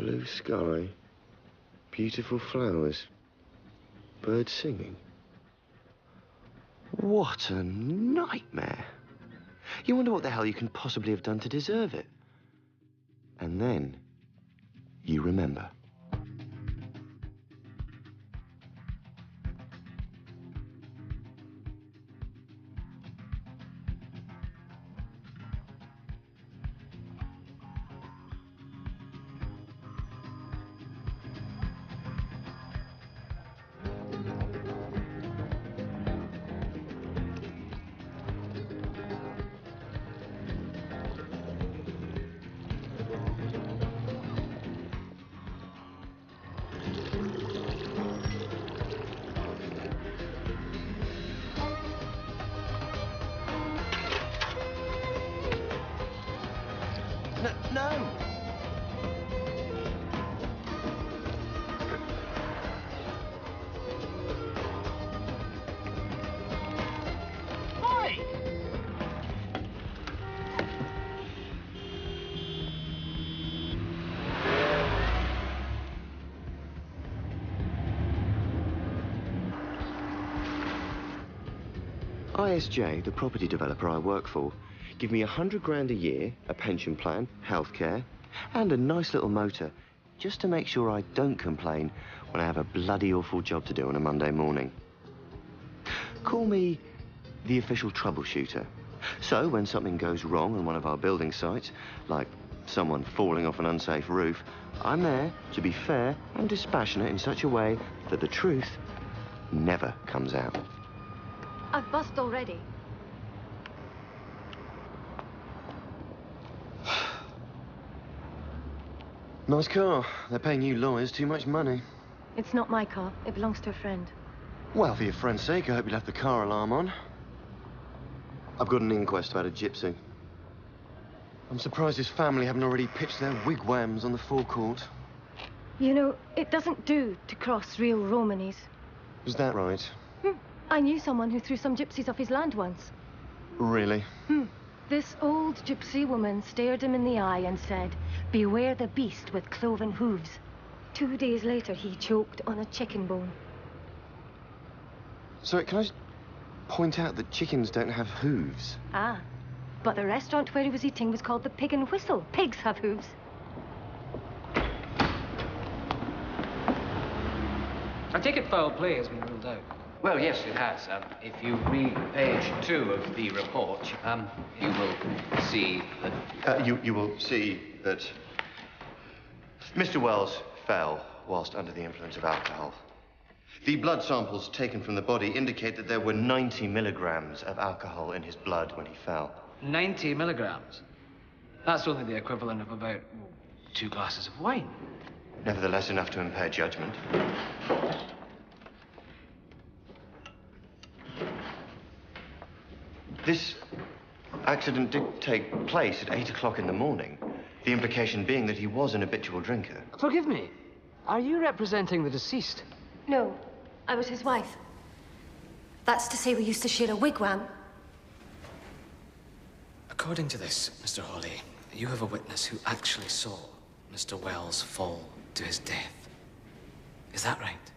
Blue sky, beautiful flowers, birds singing. What a nightmare. You wonder what the hell you can possibly have done to deserve it. And then you remember. No! Hi! ISJ, the property developer I work for, give me 100 grand a year, a pension plan, healthcare, and a nice little motor, just to make sure I don't complain when I have a bloody awful job to do on a Monday morning. Call me the official troubleshooter. So when something goes wrong on one of our building sites, like someone falling off an unsafe roof, I'm there to be fair and dispassionate in such a way that the truth never comes out. I've buzzed already. Nice car. They're paying you lawyers too much money. It's not my car. It belongs to a friend. Well, for your friend's sake, I hope you left the car alarm on. I've got an inquest about a gypsy. I'm surprised his family haven't already pitched their wigwams on the forecourt. You know, it doesn't do to cross real Romanies. Is that right? I knew someone who threw some gypsies off his land once. Really? This old gypsy woman stared him in the eye and said, "Beware the beast with cloven hooves." 2 days later, he choked on a chicken bone. Sorry, can I just point out that chickens don't have hooves? Ah, but the restaurant where he was eating was called the Pig and Whistle. Pigs have hooves. I take it foul play has been ruled out. Well, yes, it has. If you read page 2 of the report, you will see that... You will see that Mr. Wells fell whilst under the influence of alcohol. The blood samples taken from the body indicate that there were 90 milligrams of alcohol in his blood when he fell. 90 milligrams? That's only the equivalent of about 2 glasses of wine. Nevertheless, enough to impair judgment. This accident did take place at 8 o'clock in the morning, the implication being that he was an habitual drinker. Forgive me. Are you representing the deceased? No, I was his wife. That's to say we used to share a wigwam. According to this, Mr. Hawley, you have a witness who actually saw Mr. Wells fall to his death. Is that right?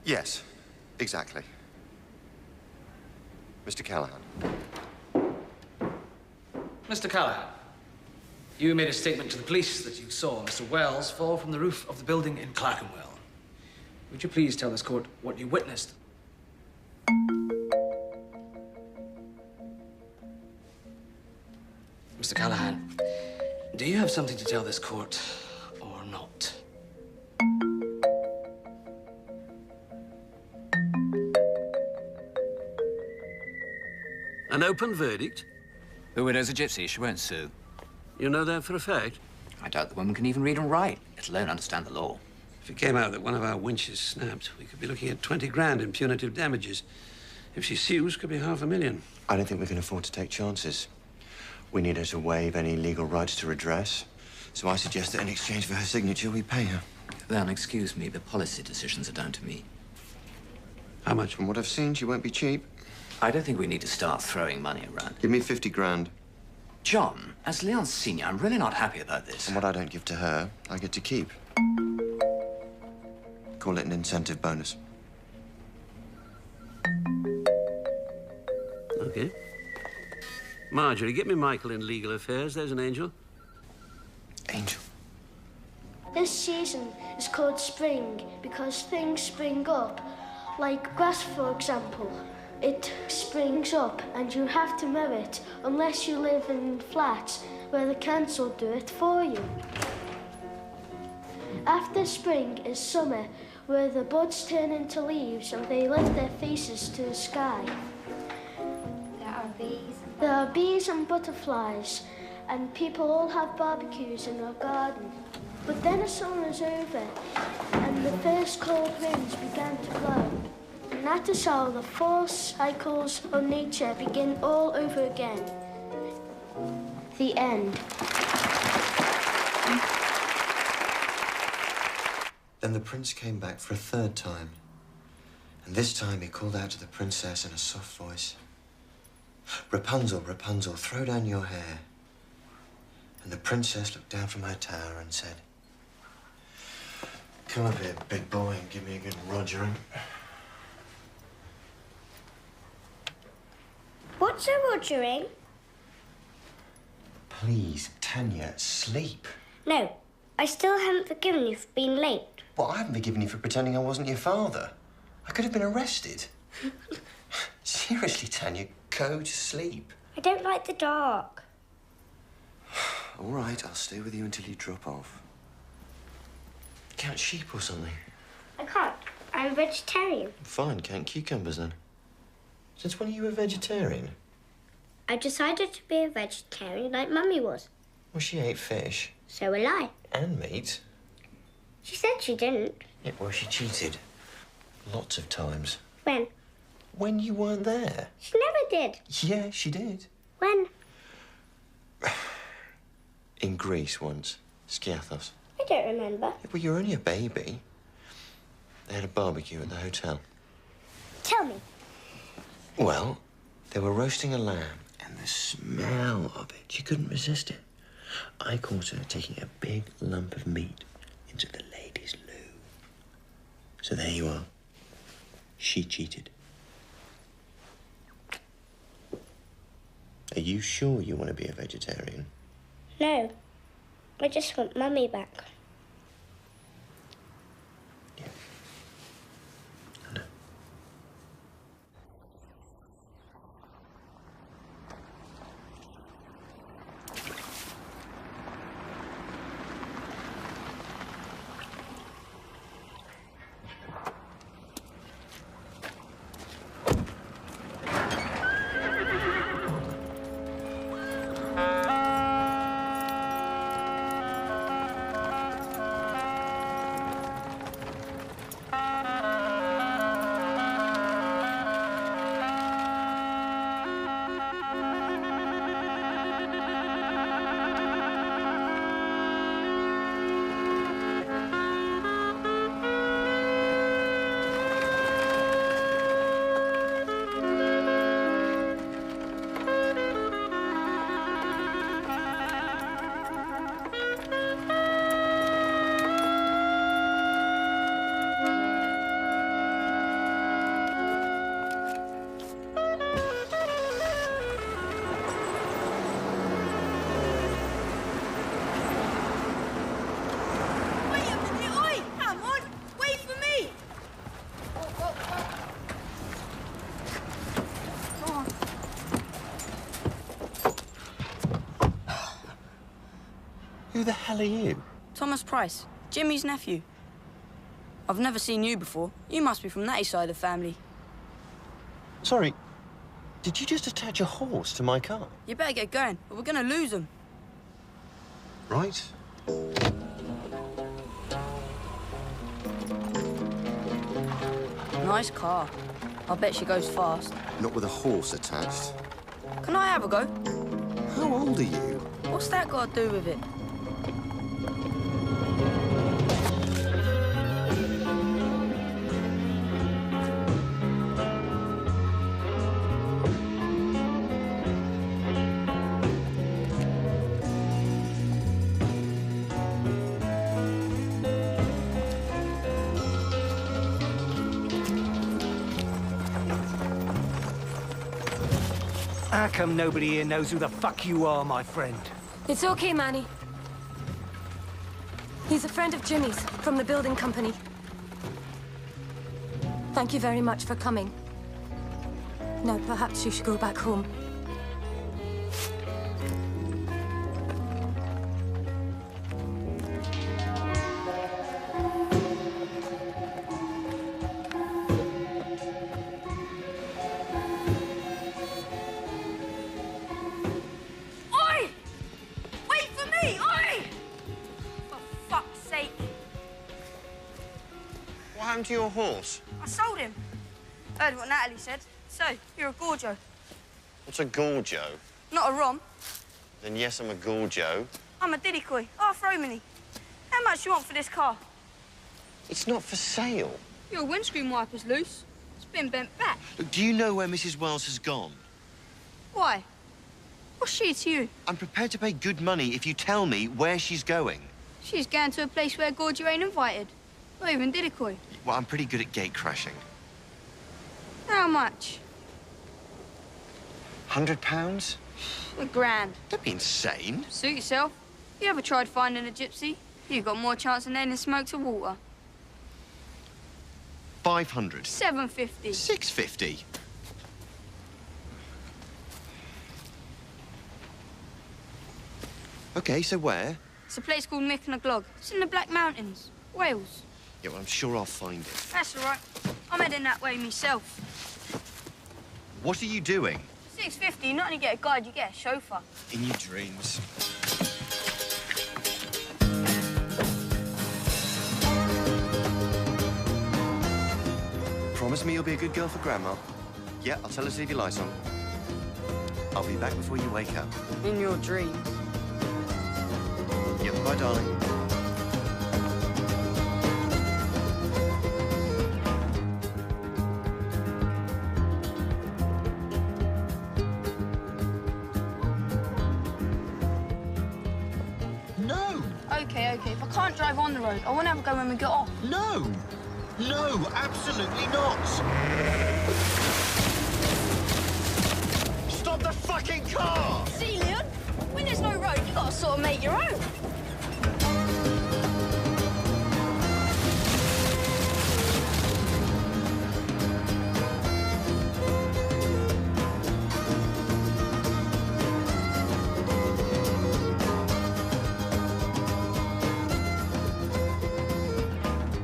Yes, exactly. Mr. Callahan. Mr. Callahan, you made a statement to the police that you saw Mr. Wells fall from the roof of the building in Clerkenwell. Would you please tell this court what you witnessed? Mr. Callahan, do you have something to tell this court or not? An open verdict? The widow's a gypsy. She won't sue. You know that for a fact? I doubt the woman can even read and write, let alone understand the law. If it came out that one of our winches snapped, we could be looking at 20 grand in punitive damages. If she sues, could be $500,000. I don't think we can afford to take chances. We need her to waive any legal rights to redress. So I suggest that in exchange for her signature, we pay her. Then, excuse me, the policy decisions are down to me. How much? From what I've seen, she won't be cheap. I don't think we need to start throwing money around. Give me 50 grand. John, as Leon's senior, I'm really not happy about this. And what I don't give to her, I get to keep. Call it an incentive bonus. OK. Marjorie, get me Michael in legal affairs. There's an angel. Angel. This season is called spring because things spring up. Like grass, for example. It springs up and you have to mow it unless you live in flats where the council do it for you. After spring is summer, where the buds turn into leaves and they lift their faces to the sky. There are bees and butterflies, and people all have barbecues in our garden. But then the summer is over, and the first cold winds began to blow. And that is how the four cycles of nature begin all over again. The end. Then the prince came back for a third time. And this time he called out to the princess in a soft voice. Rapunzel, Rapunzel, throw down your hair. And the princess looked down from her tower and said, come up here, big boy, and give me a good rogering. What's a rogering? Please, Tanya, sleep. No, I still haven't forgiven you for being late. Well, I haven't forgiven you for pretending I wasn't your father. I could have been arrested. Seriously, Tanya, go to sleep. I don't like the dark. All right, I'll stay with you until you drop off. Count sheep or something. I can't. I'm a vegetarian. Fine, count cucumbers then. Since when are you a vegetarian? I decided to be a vegetarian like Mummy was. Well, she ate fish. So will I. And meat. She said she didn't. Yeah, well, she cheated. Lots of times. When? When you weren't there. She never did. Yeah, she did. When? In Greece once. Skiathos. I don't remember. Yeah, well, you were only a baby. They had a barbecue at the hotel. Tell me. Well, they were roasting a lamb, and the smell of it, she couldn't resist it. I caught her taking a big lump of meat into the ladies' loo. So there you are. She cheated. Are you sure you want to be a vegetarian? No. I just want Mummy back. Yeah. I know. Who the hell are you? Thomas Price, Jimmy's nephew. I've never seen you before. You must be from that side of the family. Sorry, did you just attach a horse to my car? You better get going, or we're gonna lose them. Right. Nice car. I bet she goes fast. Not with a horse attached. Can I have a go? How old are you? What's that got to do with it? How come nobody here knows who the fuck you are, my friend? It's okay, Manny. He's a friend of Jimmy's, from the building company. Thank you very much for coming. Now, perhaps you should go back home. Oi! Wait for me! Oi! For fuck's sake. What happened to your horse? I sold him. Heard what Natalie said. So, you're a Gorjo. What's a Gorjo? Not a Rom. Then yes, I'm a Gorjo. I'm a Diddy-Coy, half Romany. How much do you want for this car? It's not for sale. Your windscreen wiper's loose. It's been bent back. Look, do you know where Mrs. Wells has gone? Why? What's she to you? I'm prepared to pay good money if you tell me where she's going. She's going to a place where Gorjo ain't invited. Not even Diddy-Coy. Well, I'm pretty good at gate crashing. How much? £100? £1,000. Don't be insane. Suit yourself. You ever tried finding a gypsy? You've got more chance than adding smoke to water. 500. 750. 650. Okay, so where? It's a place called Mick and a Glog. It's in the Black Mountains, Wales. Yeah, well, I'm sure I'll find it. That's all right. I'm heading that way myself. What are you doing? 650, not only get a guide, you get a chauffeur. In your dreams. Promise me you'll be a good girl for Grandma? Yeah, I'll tell her to leave your lights on. I'll be back before you wake up. In your dreams. Yep, bye, darling. No! Okay, if I can't drive on the road, I want to have a go when we get off. No! No, absolutely not! Stop the fucking car! See, Leon? When there's no road, you gotta sort of make your own.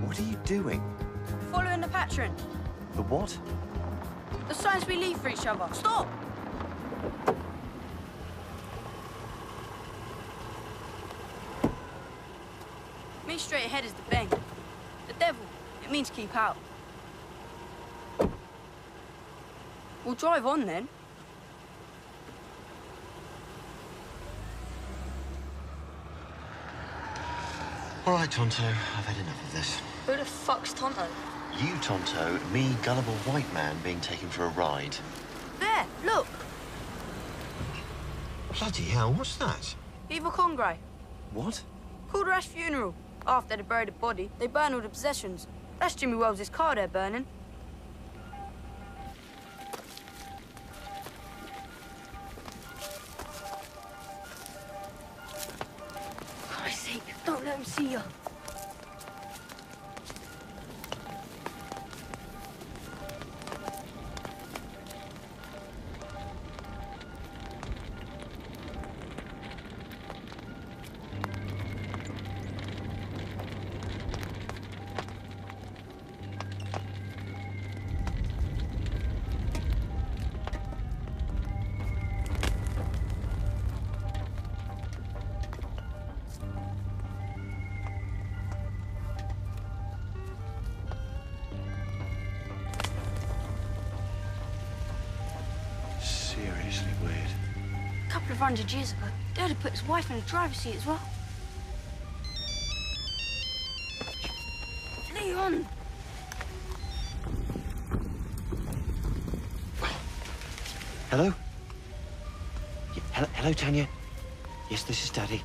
What are you doing? Following the pattern. The what? The signs we leave for each other. Stop! Me straight ahead is the bang. The devil. It means keep out. We'll drive on then. All right, Tonto, I've had enough of this. Who the fuck's Tonto? You, Tonto, me, gullible white man being taken for a ride. There, look. Bloody hell, what's that? Eva Congray. What? Called her Ash funeral. After they buried the body, they burn all the possessions. That's Jimmy Wells' car they're burning. For Christ's sake, don't let him see you. Seriously weird. A couple of 100 years ago, Dad had put his wife in the driver's seat as well. Leon! Hello? Yeah, hello, Tanya. Yes, this is Daddy.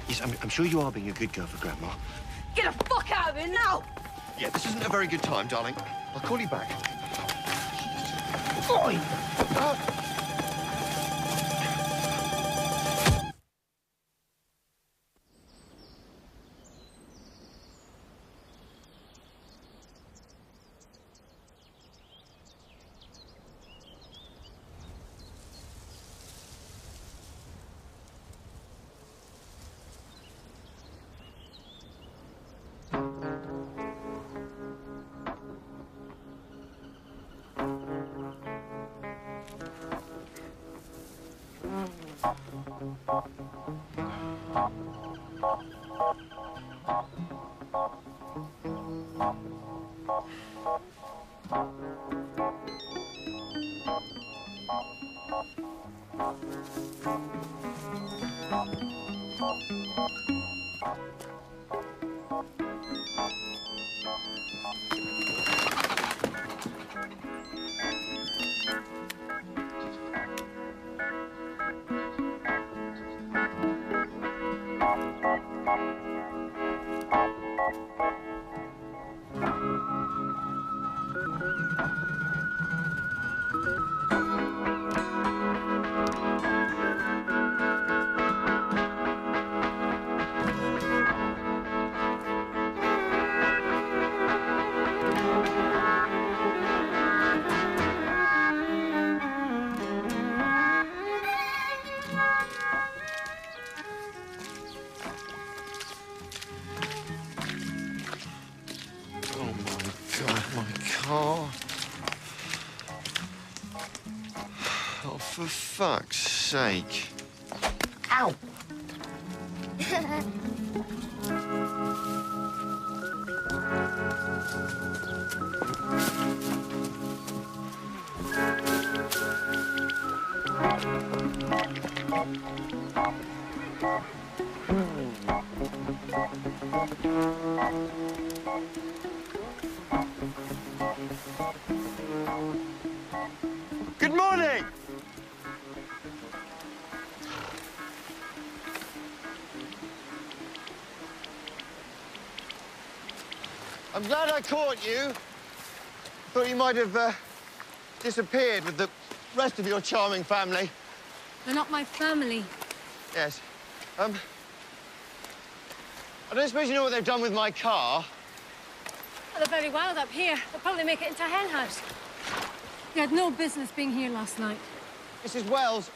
Yes, I'm sure you are being a good girl for Grandma. Get the fuck out of here now! Yeah, this isn't a very good time, darling. I'll call you back. Oi! Oh, for fuck's sake. Ow! Good morning! I'm glad I caught you. Thought you might have disappeared with the rest of your charming family. They're not my family. Yes. I don't suppose you know what they've done with my car? Well, they're very wild up here. They'll probably make it into a hen house. They had no business being here last night. Mrs. Wells,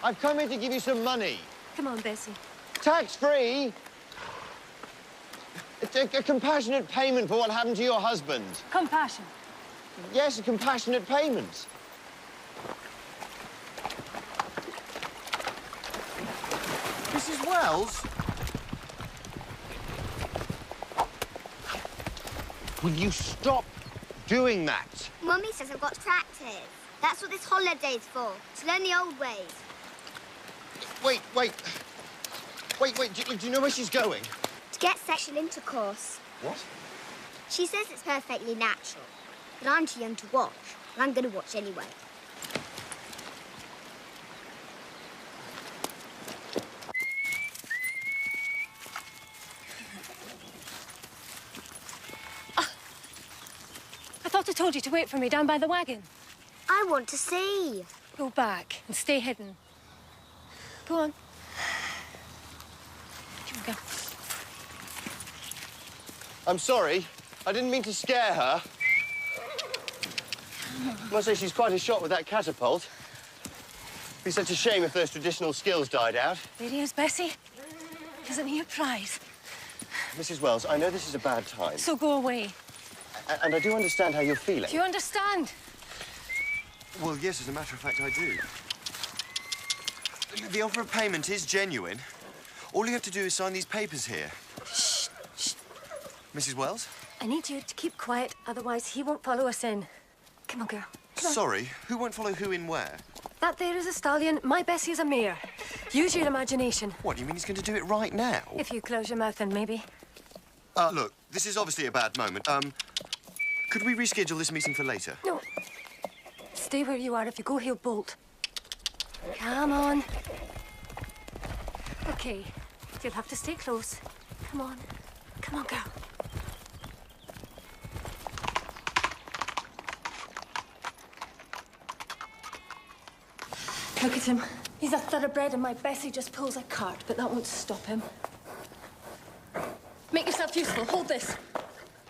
I've come here to give you some money. Come on, Bessie. Tax-free. A compassionate payment for what happened to your husband. Compassion. Yes, a compassionate payment. Mrs. Wells? Will you stop doing that? Mummy says I've got to practice. That's what this holiday's for, to learn the old ways. Wait. Do you know where she's going? To get sexual intercourse. What? She says it's perfectly natural, but I'm too young to watch, and I'm going to watch anyway. I thought I told you to wait for me down by the wagon. I want to see. Go back and stay hidden. Go on. Here we go. I'm sorry. I didn't mean to scare her. I must say she's quite a shot with that catapult. It'd be such a shame if those traditional skills died out. There he is, Bessie. Isn't he a prize? Mrs. Wells, I know this is a bad time. So go away. And I do understand how you're feeling. Do you understand? Well, yes, as a matter of fact, I do. The offer of payment is genuine. All you have to do is sign these papers here. Shh. Mrs. Wells? I need you to keep quiet, otherwise he won't follow us in. Come on, girl. Come on. Sorry, who won't follow who in where? That there is a stallion, my Bessie is a mare. Use your imagination. What, you mean he's going to do it right now? If you close your mouth, then maybe. Look, this is obviously a bad moment. Could we reschedule this meeting for later? No. Stay where you are. If you go, he'll bolt. Come on. Okay. You'll have to stay close. Come on. Come on, girl. Look at him. He's a thoroughbred and my Bessie just pulls a cart, but that won't stop him. Make yourself useful. Hold this.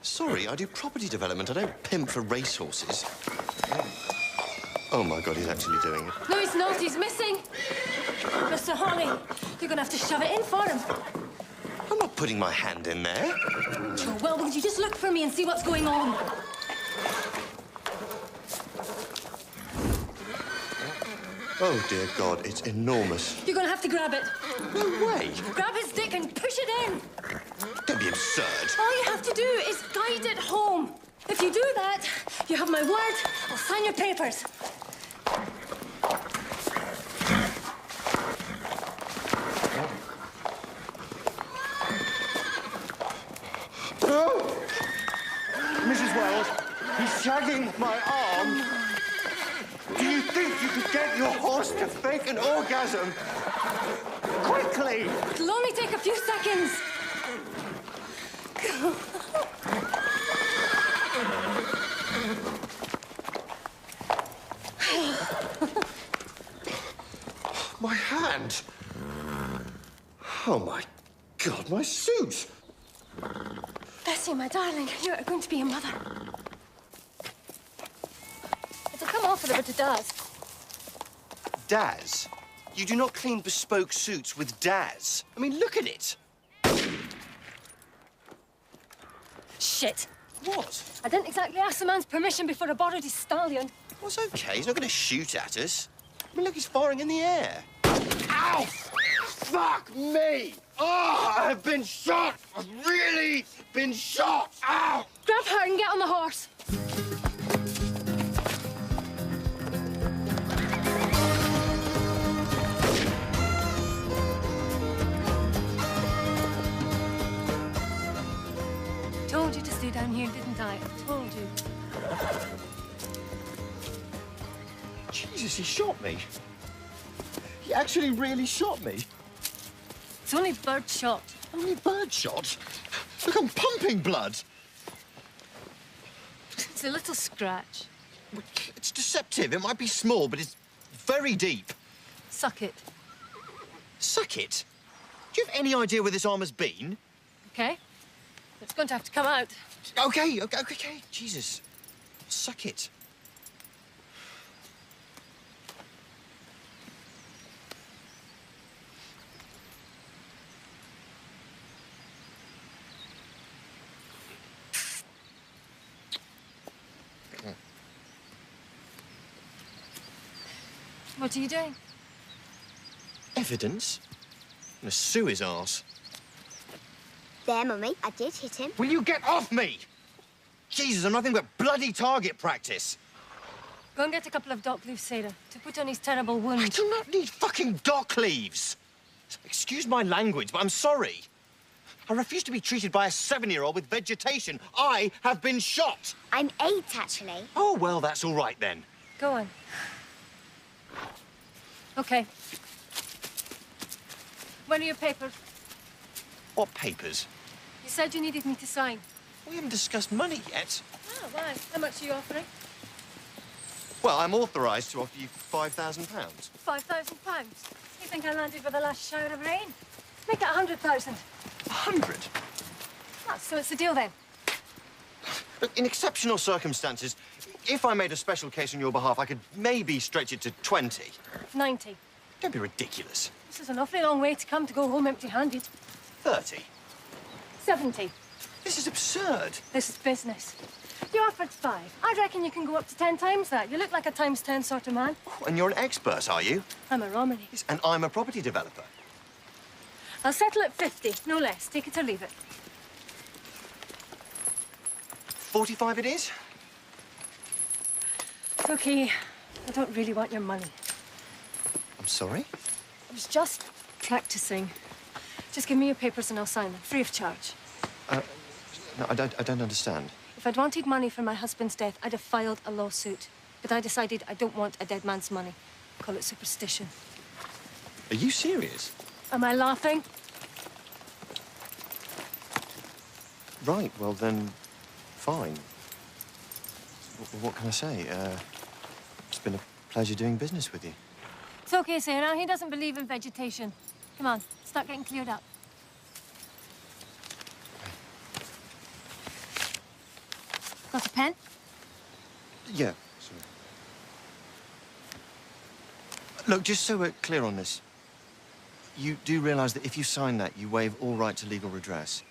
Sorry, I do property development. I don't pimp for racehorses. Oh, my God, he's actually doing it. No, he's not. He's missing. Mr. Holly, you're gonna have to shove it in for him. I'm not putting my hand in there. Oh, well, would you just look for me and see what's going on? Oh, dear God, it's enormous. You're gonna have to grab it. No way. Grab his dick and push it in. Don't be absurd. All you have to do is guide it home. If you do that, you have my word. I'll sign your papers. Oh! Mrs. Wells, he's shagging my arm. Do you think you could get your horse to fake an orgasm? Quickly! It'll only take a few seconds. My hand. Oh, my God, my suit. Bessie, my darling, you're going to be a mother. It'll come off whatever it does. Daz? You do not clean bespoke suits with Daz. I mean, look at it. Shit. What? I didn't exactly ask the man's permission before I borrowed his stallion. Well, it's okay. He's not going to shoot at us. I mean, look, he's firing in the air. Ow! Fuck me! Oh, I've been shot! I've really been shot! Ow! Grab her and get on the horse. Told you to stay down here, didn't I? I told you. Jesus, he shot me. He actually really shot me. It's only bird shot. Only bird shot? Look, I'm pumping blood. It's a little scratch. It's deceptive. It might be small, but it's very deep. Suck it. Suck it? Do you have any idea where this arm has been? Okay. It's going to have to come out. Okay. Jesus. Suck it. What are you doing? Evidence? I'm gonna sue his arse. There, Mummy, I did hit him. Will you get off me? Jesus, I'm nothing but bloody target practice. Go and get a couple of dock leaves, Sarah, to put on his terrible wound. I do not need fucking dock leaves. Excuse my language, but I'm sorry. I refuse to be treated by a 7-year-old with vegetation. I have been shot. I'm 8, actually. Oh, well, that's all right then. Go on. Okay. Where are your papers? What papers? You said you needed me to sign. We haven't discussed money yet. Oh, why? How much are you offering? Well, I'm authorised to offer you £5,000. £5,000. You think I landed with the last shower of rain? Make it 100,000. 100? Ah, so it's a deal then. Look, in exceptional circumstances, if I made a special case on your behalf, I could maybe stretch it to 20. 90. Don't be ridiculous. This is an awfully long way to come to go home empty-handed. 30. 70. This is absurd. This is business. You offered 5. I reckon you can go up to 10 times that. You look like a times 10 sort of man. Oh, and you're an expert, are you? I'm a Romany. Yes, and I'm a property developer. I'll settle at 50, no less. Take it or leave it. 45 it is? It's okay. I don't really want your money. I'm sorry? I was just practicing. Just give me your papers and I'll sign them, free of charge. No, I don't understand. If I'd wanted money for my husband's death, I'd have filed a lawsuit. But I decided I don't want a dead man's money. Call it superstition. Are you serious? Am I laughing? Right, well then, fine. What can I say? It's been a pleasure doing business with you. It's okay, Sarah. He doesn't believe in vegetation. Come on, start getting cleared up. Got a pen? Yeah, sorry. Look, just so we're clear on this, you do realise that if you sign that, you waive all right to legal redress?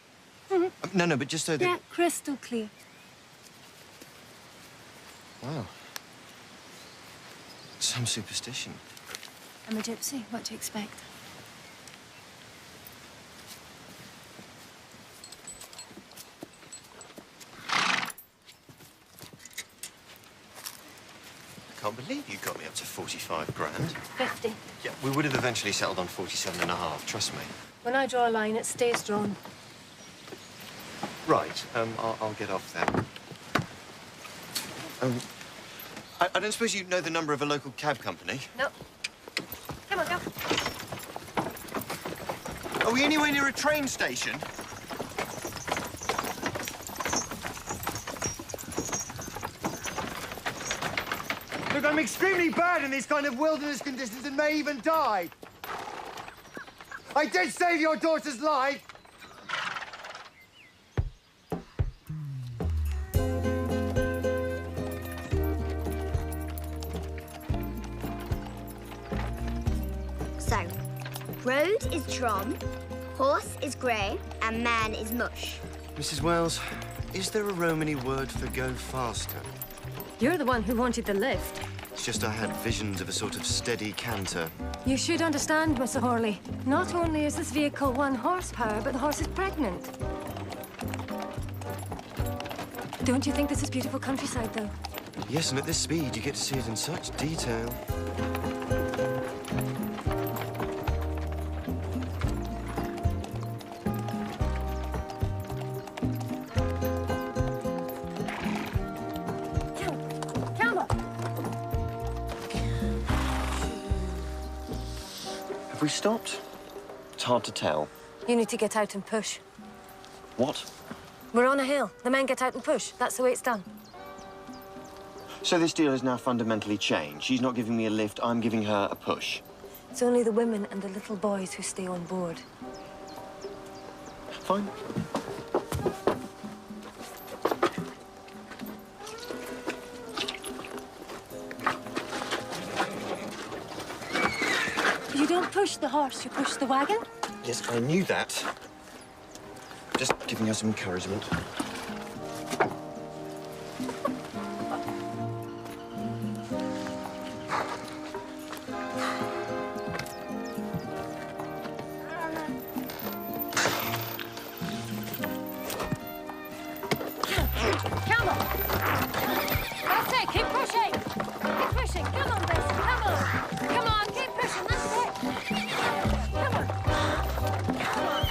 Mm-hmm. No, but just so that... Yeah, crystal clear. Wow. Some superstition. I'm a gypsy. What do you expect? I can't believe you got me up to 45 grand. 50. Yeah, we would have eventually settled on 47.5, trust me. When I draw a line, it stays drawn. Right, I'll get off then. I don't suppose you know the number of a local cab company? No. Come on, go. Are we anywhere near a train station? Look, I'm extremely bad in these kind of wilderness conditions and may even die. I did save your daughter's life. So, road is drum, horse is grey, and man is mush. Mrs. Wells, is there a Romany word for go faster? You're the one who wanted the lift. It's just I had visions of a sort of steady canter. You should understand, Mr. Horley. Not only is this vehicle 1 horsepower, but the horse is pregnant. Don't you think this is beautiful countryside, though? Yes, and at this speed, you get to see it in such detail. Have we stopped? It's hard to tell. You need to get out and push. What? We're on a hill. The men get out and push. That's the way it's done. So this deal has now fundamentally changed. She's not giving me a lift, I'm giving her a push. It's only the women and the little boys who stay on board. Fine. You don't push the horse, you push the wagon? Yes, I knew that. Just giving her some encouragement. Come on! That's it, keep pushing! Keep pushing, come on, Bessie, come on! Come on, keep pushing, that's it! Come on! Come on!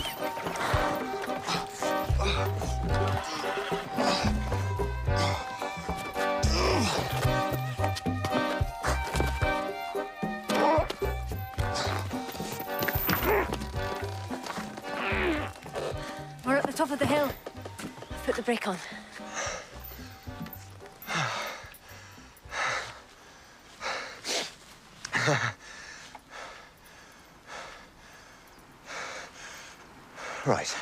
We're at the top of the hill. Put the brake on. Right.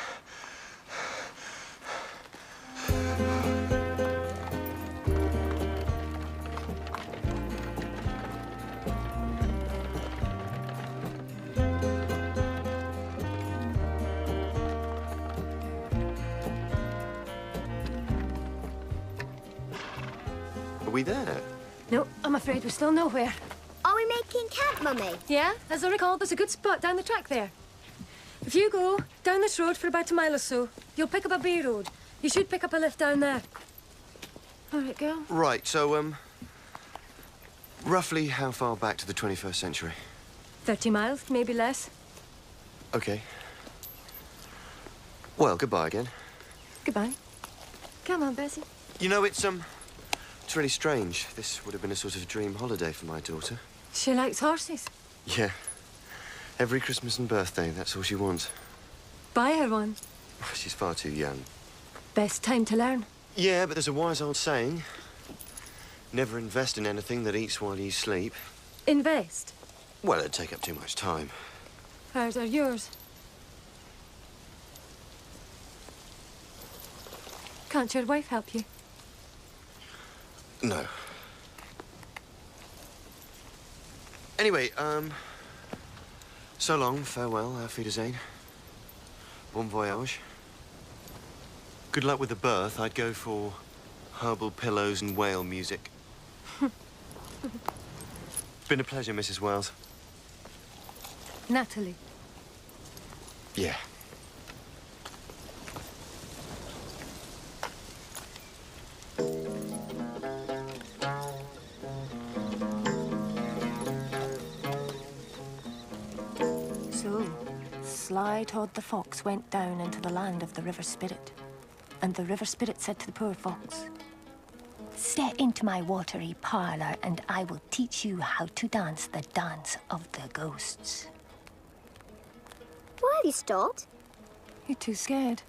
Are we there? No, I'm afraid we're still nowhere. Are we making camp, Mummy? Yeah, as I recall, there's a good spot down the track there. If you go down this road for about a mile or so, you'll pick up a B road. You should pick up a lift down there. All right, girl. Right, so, roughly how far back to the 21st century? 30 miles, maybe less. Okay. Well, goodbye again. Goodbye. Come on, Bessie. You know, it's really strange. This would have been a sort of dream holiday for my daughter. She likes horses. Yeah. Every Christmas and birthday, that's all she wants. Buy her one. She's far too young. Best time to learn. Yeah, but there's a wise old saying. 'Never invest in anything that eats while you sleep.' Invest? Well, it'd take up too much time. Ours are yours. Can't your wife help you? No. Anyway, so long, farewell, auf Wiedersehen. Bon voyage. Good luck with the birth. I'd go for herbal pillows and whale music. Been a pleasure, Mrs. Wells. Natalie. Yeah. So, Sly Todd the Fox went down into the land of the River Spirit. And the River Spirit said to the poor fox, "Step into my watery parlor, and I will teach you how to dance the dance of the ghosts." Why have you stopped? You're too scared.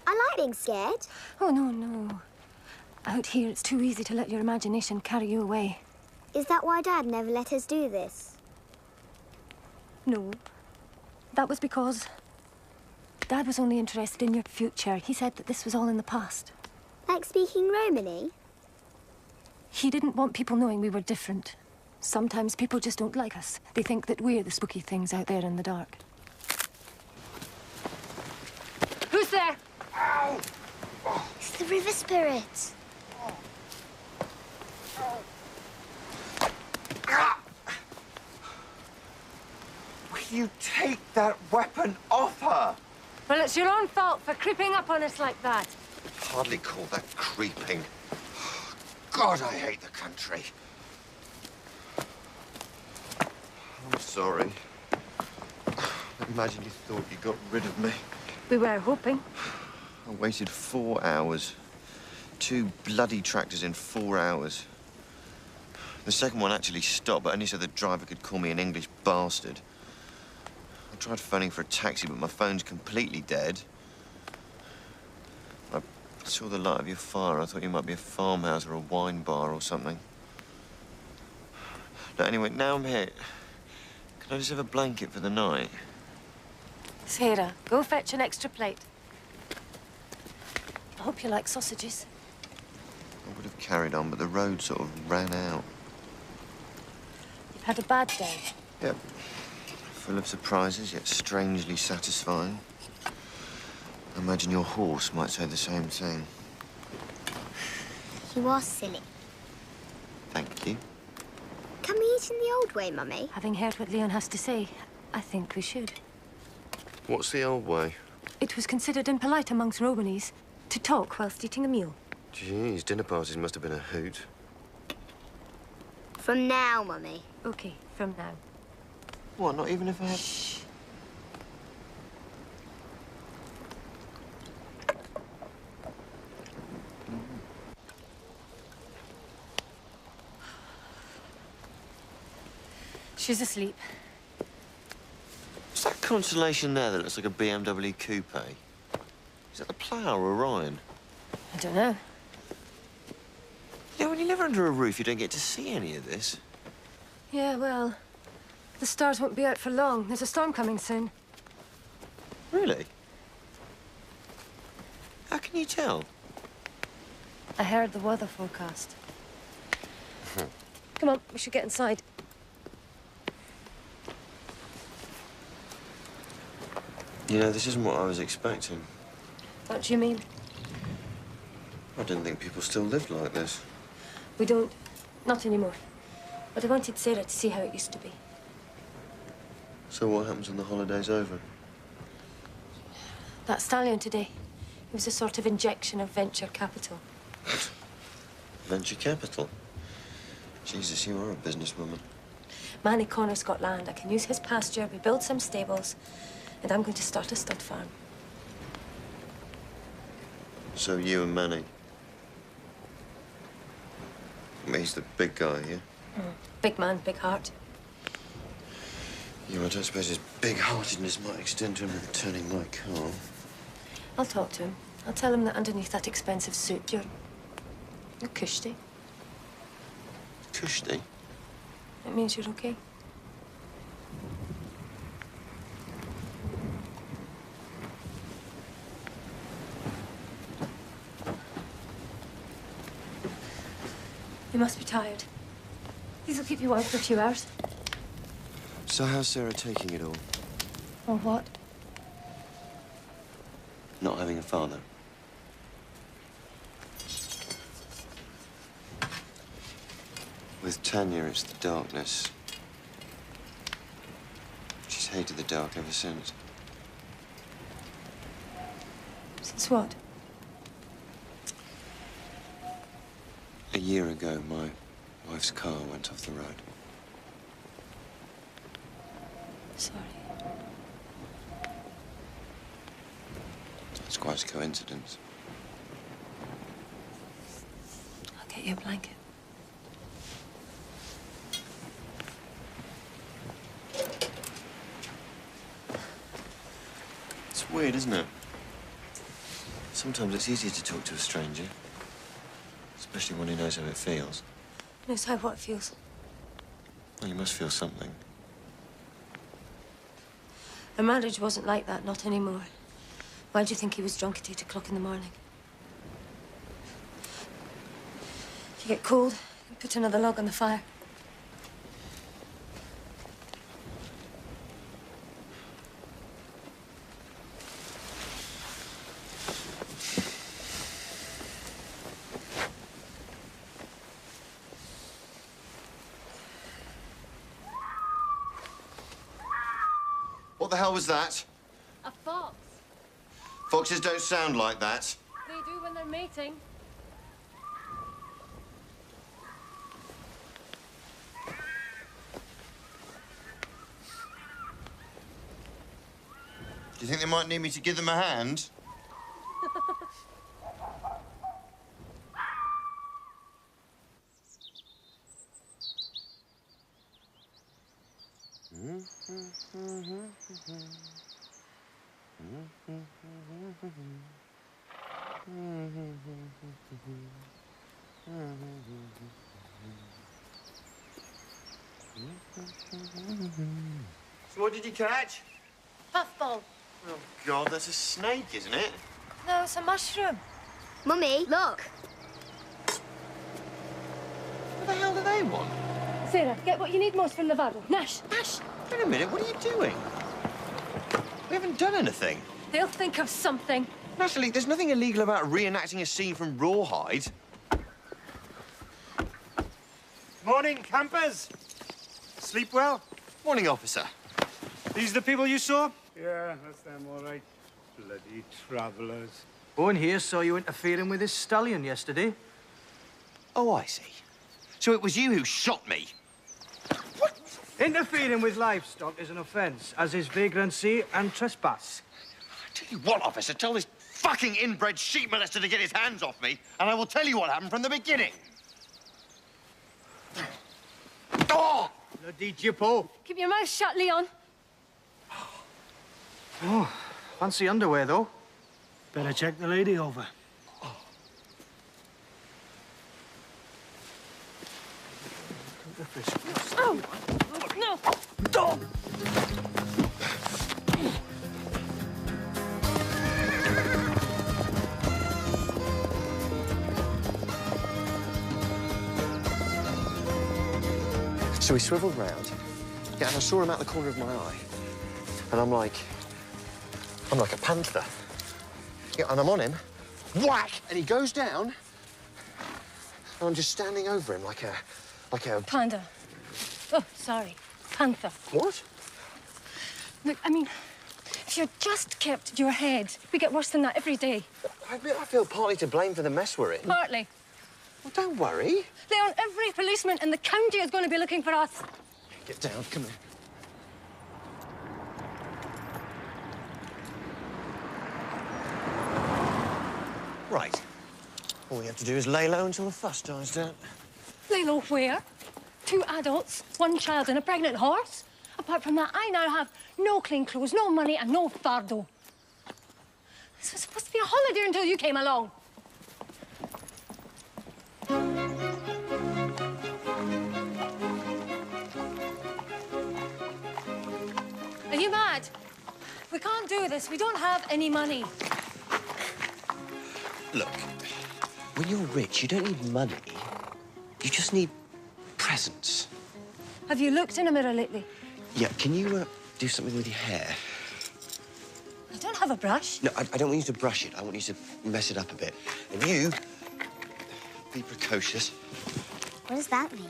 I like being scared. Oh, no, no. Out here, it's too easy to let your imagination carry you away. Is that why Dad never let us do this? No. That was because Dad was only interested in your future. He said that this was all in the past. Like speaking Romany? He didn't want people knowing we were different. Sometimes people just don't like us. They think that we're the spooky things out there in the dark. Who's there? Ow! It's the River Spirit. Will you take that weapon off her? Well, it's your own fault for creeping up on us like that. Hardly call that creeping. God, I hate the country. I'm sorry. Imagine you thought you got rid of me. We were hoping. I waited 4 hours. 2 bloody tractors in 4 hours. The second one actually stopped, but only so the driver could call me an English bastard. I tried phoning for a taxi, but my phone's completely dead. I saw the light of your fire. I thought you might be a farmhouse or a wine bar or something. But anyway, now I'm here. Can I just have a blanket for the night? Sarah, go fetch an extra plate. I hope you like sausages. I would have carried on, but the road sort of ran out. You've had a bad day. Yep. Full of surprises, yet strangely satisfying. I imagine your horse might say the same thing. He was silly. Thank you. Can we eat in the old way, Mummy? Having heard what Leon has to say, I think we should. What's the old way? It was considered impolite amongst Romanese to talk whilst eating a meal. Jeez, dinner parties must have been a hoot. From now, Mummy. Okay, from now. What, not even if I had... Shh. She's asleep. What's that constellation there that looks like a BMW coupe? Is that the Plough or Orion? I don't know. You know, when you live under a roof, you don't get to see any of this. Yeah, well, the stars won't be out for long. There's a storm coming soon. Really? How can you tell? I heard the weather forecast. Come on, we should get inside. You know, this isn't what I was expecting. What do you mean? I didn't think people still lived like this. We don't. Not anymore. But I wanted Sarah to see how it used to be. So what happens when the holiday's over? That stallion today, it was a sort of injection of venture capital. Venture capital? Jesus, you are a businesswoman. Manny Connor's got land. I can use his pasture, we build some stables, and I'm going to start a stud farm. So you and Manny? He's the big guy, yeah? Big man, big heart. Yeah, I don't suppose his big-heartedness might extend to him returning my car. I'll talk to him. I'll tell him that underneath that expensive suit, you're cushy. Cushy? It means you're okay. You must be tired. These will keep you out for a few hours. So how's Sarah taking it all? Or what? Not having a father. With Tanya, it's the darkness. She's hated the dark ever since. Since what? A year ago, my wife's car went off the road. Sorry. It's quite a coincidence. I'll get you a blanket. It's weird, isn't it? Sometimes it's easier to talk to a stranger. Especially when he knows how it feels. Knows how what feels. Well, you must feel something. Our marriage wasn't like that, not anymore. Why do you think he was drunk at 8 o'clock in the morning? If you get cold, put another log on the fire. What the hell was that? A fox. Foxes don't sound like that. They do when they're mating. Do you think they might need me to give them a hand? So what did you catch? Puffball. Oh, God, that's a snake, isn't it? No, it's a mushroom. Mummy, look. What the hell do they want? Sarah, get what you need most from the barrel. Nash, Nash. Wait a minute, what are you doing? We haven't done anything. They'll think of something. Natalie, there's nothing illegal about reenacting a scene from Rawhide. Morning, campers. Sleep well? Morning, officer. These the people you saw? Yeah, that's them, all right. Bloody travellers. Owen here saw you interfering with his stallion yesterday. Oh, I see. So it was you who shot me? What? Interfering with livestock is an offence, as is vagrancy and trespass. I tell you what, officer, tell this fucking inbred sheep molester to get his hands off me, and I will tell you what happened from the beginning. Oh! Bloody Jippo. Keep your mouth shut, Leon. Oh, fancy underwear, though. Better check the lady over. Oh! No! Dog! So he swiveled round, yeah, and I saw him out the corner of my eye. And I'm like a panther. Yeah, and I'm on him, whack, and he goes down, and I'm just standing over him like a... Panda. Oh, sorry. Panther. What? Look, I mean, if you just kept your head, we get worse than that every day. I feel partly to blame for the mess we're in. Partly. Well, don't worry. Leon, every policeman in the county is going to be looking for us. Get down, come here. Right. All we have to do is lay low until the fuss dies down. Lay low where? 2 adults, 1 child and a pregnant horse? Apart from that, I now have no clean clothes, no money and no fardo. This was supposed to be a holiday until you came along. Are you mad? We can't do this. We don't have any money. Look, when you're rich, you don't need money. You just need presence. Have you looked in a mirror lately? Yeah, can you do something with your hair? I don't have a brush. No, I don't want you to brush it. I want you to mess it up a bit. And you, be precocious. What does that mean?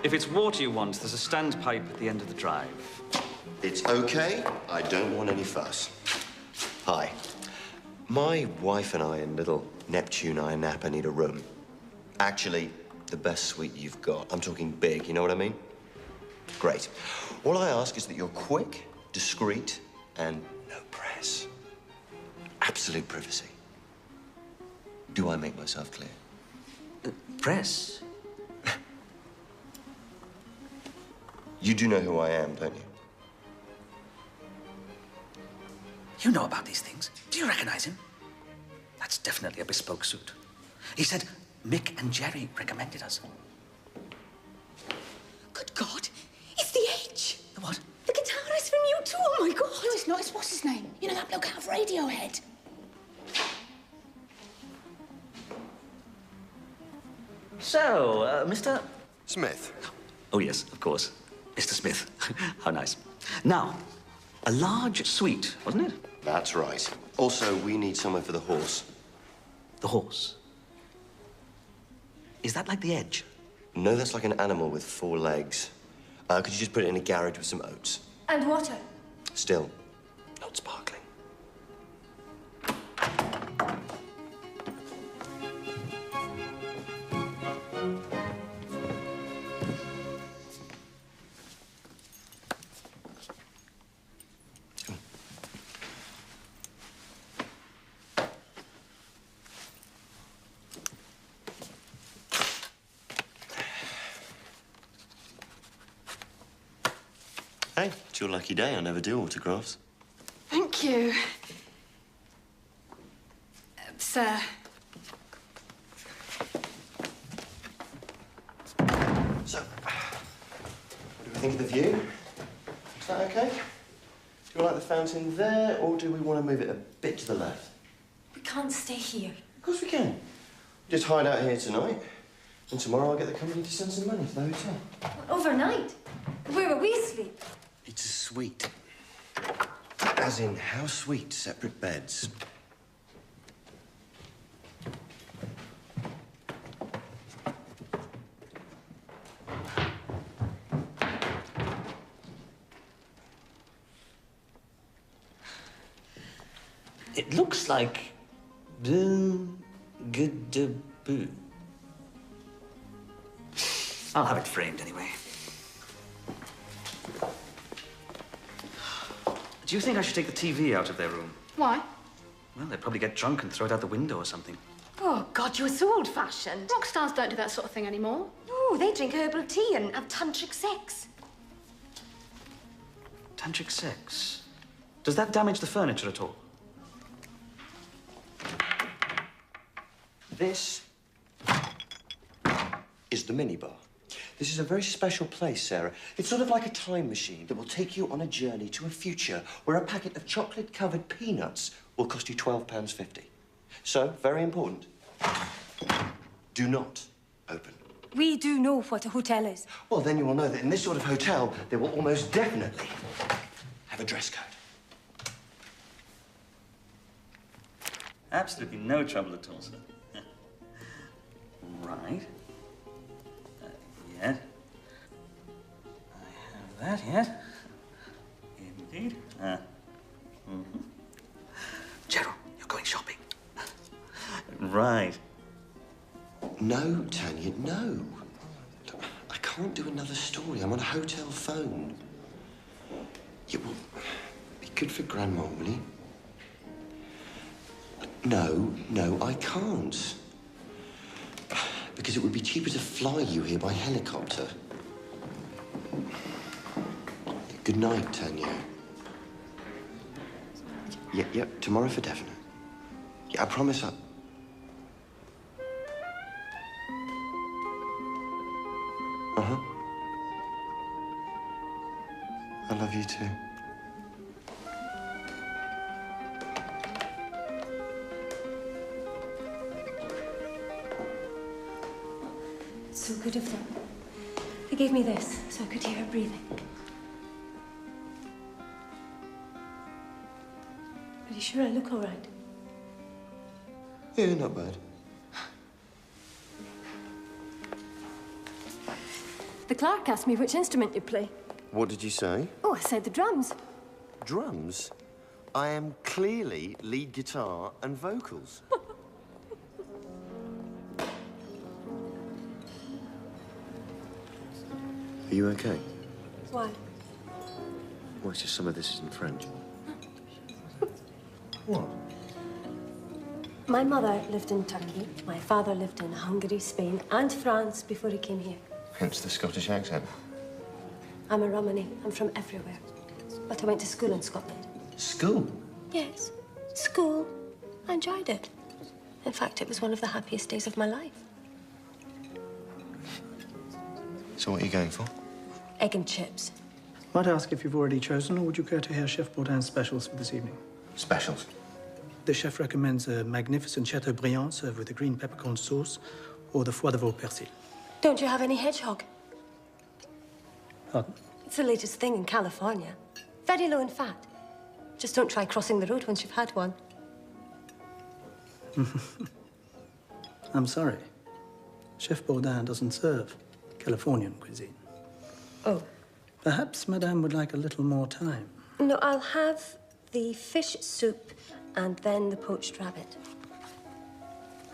If it's water you want, there's a standpipe at the end of the drive. It's okay. I don't want any fuss. Hi. My wife and I and little Neptune I and Napa need a room. Actually, the best suite you've got. I'm talking big, you know what I mean? Great. All I ask is that you're quick, discreet, and no press. Absolute privacy. Do I make myself clear? Press? You do know who I am, don't you? You know about these things. Do you recognize him? That's definitely a bespoke suit. He said Mick and Jerry recommended us. Good God, it's the Edge. The what? The guitarist from U2, oh my God. No, it's not. It's what's his name? You know, that bloke out of Radiohead. So, Mr. Smith. Oh, yes, of course. Mr. Smith. How nice. Now, a large suite, wasn't it? That's right. Also, we need somewhere for the horse. The horse? Is that like the Edge? No, that's like an animal with 4 legs. Could you just put it in a garage with some oats? And water. Still, not sparkling. Hey, it's your lucky day. I never do autographs. Thank you. Sir. So, what do we think of the view? Is that okay? Do you like the fountain there, or do we want to move it a bit to the left? We can't stay here. Of course we can. Just hide out here tonight, and tomorrow I'll get the company to send some money to the hotel. Overnight? Where will we sleep? It's a suite. As in, how sweet, separate beds. It looks like... Good-a-boo. I'll have it framed anyway. Do you think I should take the TV out of their room? Why? Well, they'd probably get drunk and throw it out the window or something. Oh, God, you're so old-fashioned. Rock stars don't do that sort of thing anymore. No, they drink herbal tea and have tantric sex. Tantric sex? Does that damage the furniture at all? This is the minibar. This is a very special place, Sarah. It's sort of like a time machine that will take you on a journey to a future where a packet of chocolate-covered peanuts will cost you £12.50. So, very important. Do not open. We do know what a hotel is. Well, then you will know that in this sort of hotel, they will almost definitely have a dress code. Absolutely no trouble at all, sir. Right. Yet. I have that yet. Indeed. Gerald, you're going shopping. Right. No, Tanya, no. I can't do another story. I'm on a hotel phone. It will be good for Grandma, will you? No, I can't. Because it would be cheaper to fly you here by helicopter. Good night, Tanya. Yep, tomorrow for definite. Yeah, I promise love you too. So good of them. They gave me this so I could hear her breathing. Are you sure I look all right? Yeah, not bad. The clerk asked me which instrument you play. What did you say? Oh, I said the drums. Drums? I am clearly lead guitar and vocals. Are you okay? Why? Well, it's just some of this isn't French. What? My mother lived in Turkey. My father lived in Hungary, Spain, and France before he came here. Hence the Scottish accent. I'm a Romany. I'm from everywhere. But I went to school in Scotland. School? Yes, school. I enjoyed it. In fact, it was one of the happiest days of my life. So what are you going for? Egg and chips. Might I ask if you've already chosen, or would you care to hear Chef Bourdin's specials for this evening? Specials? The chef recommends a magnificent Chateaubriand served with a green peppercorn sauce, or the foie de veau persil. Don't you have any hedgehog? Pardon? It's the latest thing in California. Very low in fat. Just don't try crossing the road once you've had one. I'm sorry. Chef Bourdin doesn't serve Californian cuisine. Oh. Perhaps Madame would like a little more time. No, I'll have the fish soup and then the poached rabbit.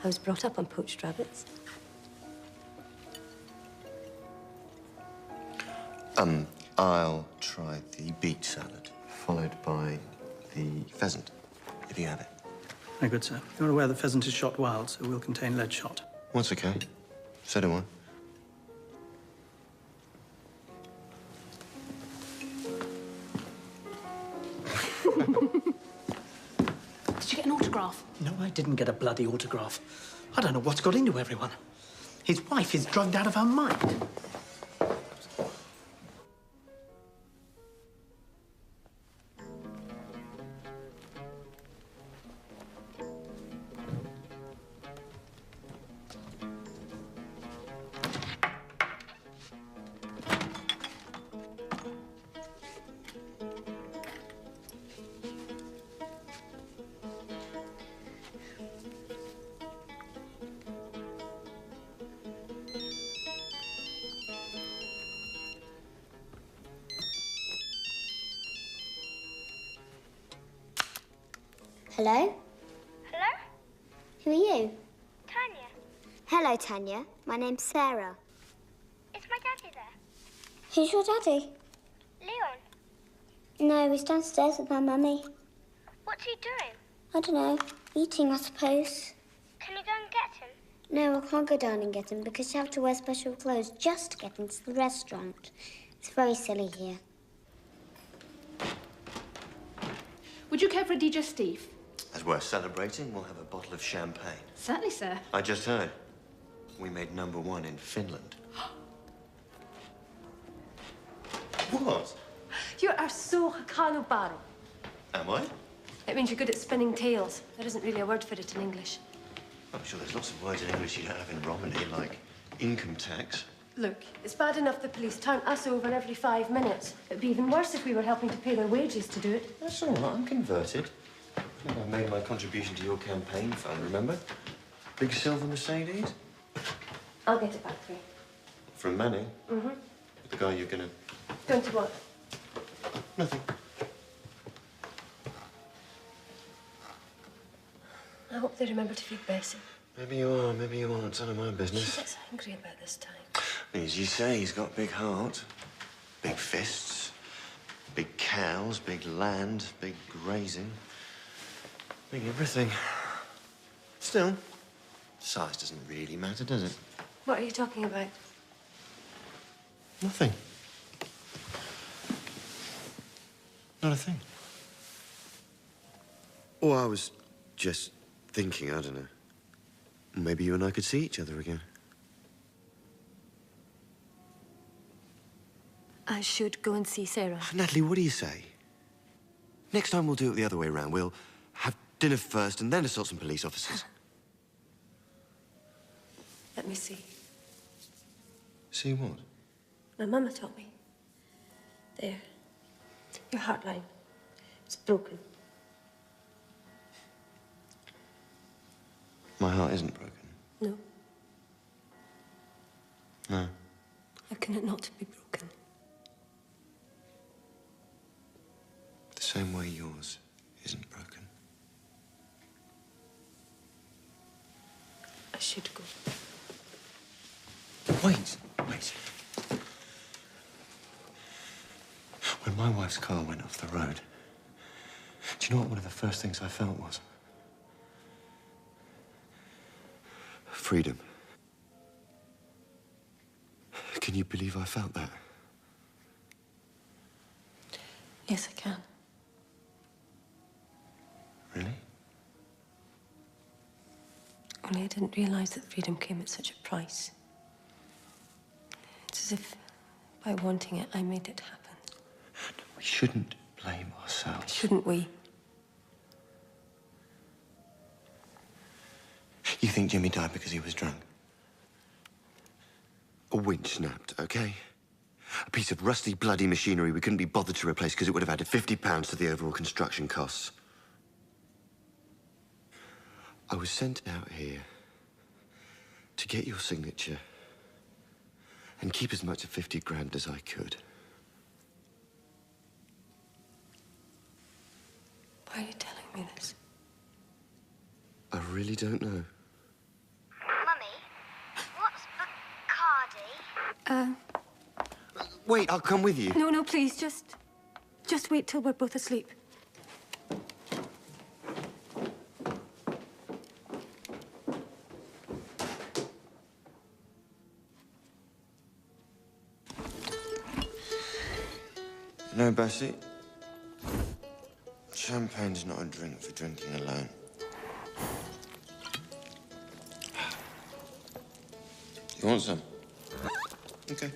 I was brought up on poached rabbits. I'll try the beet salad, followed by the pheasant, if you have it. Very good, sir. You're aware the pheasant is shot wild, so will contain lead shot. That's okay. So do I. Did you get an autograph? No, I didn't get a bloody autograph. I don't know what's got into everyone. His wife is drugged out of her mind. Hello? Hello? Who are you? Tanya, Hello, Tanya. My name's Sarah. is my daddy there? Who's your daddy? Leon, No, he's downstairs with my mummy. what's he doing? I don't know. Eating, I suppose. Can you go and get him? No, I can't go down and get him because you have to wear special clothes just to get into the restaurant. It's very silly here. Would you care for a digestif? As we're celebrating, we'll have a bottle of champagne. Certainly, sir. I just heard. We made #1 in Finland. What? You are so hakanobaro. Am I? It means you're good at spinning tales. There isn't really a word for it in English. I'm sure there's lots of words in English you don't have in Romany, like income tax. Look, it's bad enough the police turn us over every 5 minutes. It'd be even worse if we were helping to pay their wages to do it. That's all right, I'm converted. I made my contribution to your campaign fund, remember? Big silver Mercedes? I'll get it back for you. From Manny? Mm-hmm. The guy you're gonna... Going to what? Nothing. I hope they remember to feed Bessie. Maybe you are, maybe you aren't. It's none of my She business. gets angry about this time. As you say, he's got big heart, big fists, big cows, big land, big grazing, big everything. Still, size doesn't really matter, does it? What are you talking about? Nothing. Not a thing. Oh, I was just thinking, I don't know. Maybe you and I could see each other again. I should go and see Sarah. Natalie, what do you say? Next time we'll do it the other way around. We'll have dinner first and then assault some police officers. Let me see. See what? My mama taught me. There. Your heart line. It's broken. My heart isn't broken. No. No. How can it not be broken? The same way yours isn't broken. I should go. Wait. When my wife's car went off the road, do you know what one of the first things I felt was? Freedom. Can you believe I felt that? Yes, I can. Really? Only I didn't realize that freedom came at such a price. It's as if by wanting it, I made it happen. We shouldn't blame ourselves. Shouldn't we? You think Jimmy died because he was drunk? A winch snapped, okay? A piece of rusty, bloody machinery we couldn't be bothered to replace because it would have added £50 to the overall construction costs. I was sent out here to get your signature and keep as much of 50 grand as I could. Why are you telling me this? I really don't know. Mummy, what's Bacardi? Wait, I'll come with you. No, please, just wait till we're both asleep. No, Bessie. Champagne's not a drink for drinking alone. You want some? Okay.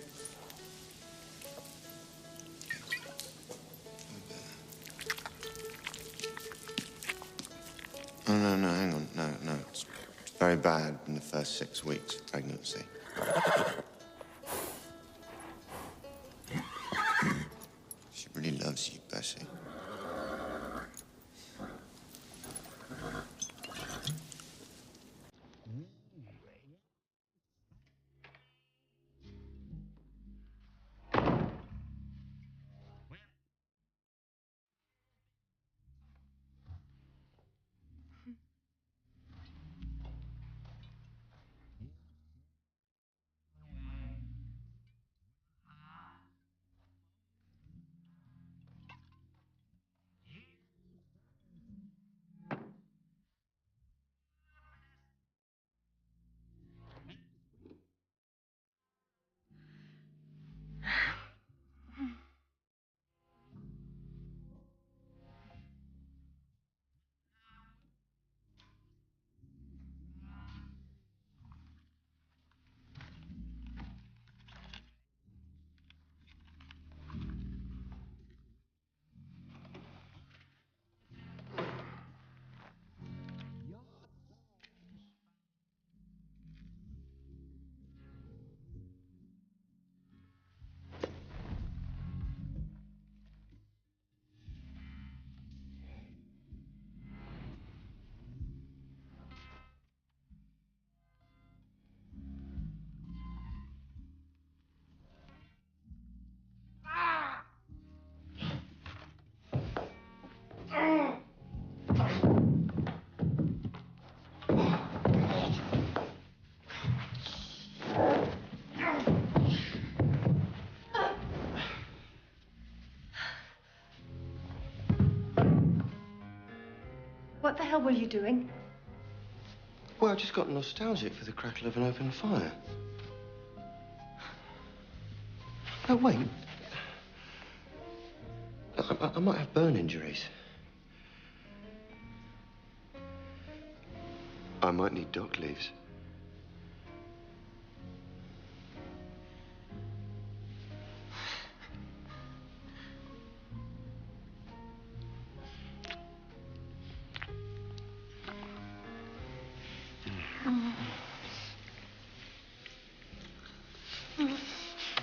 Oh, no, hang on. No. It's very bad in the first 6 weeks of pregnancy. She really loves you, Bessie. What the hell were you doing? Well, I just got nostalgic for the crackle of an open fire. Oh, wait. I might have burn injuries. I might need dock leaves.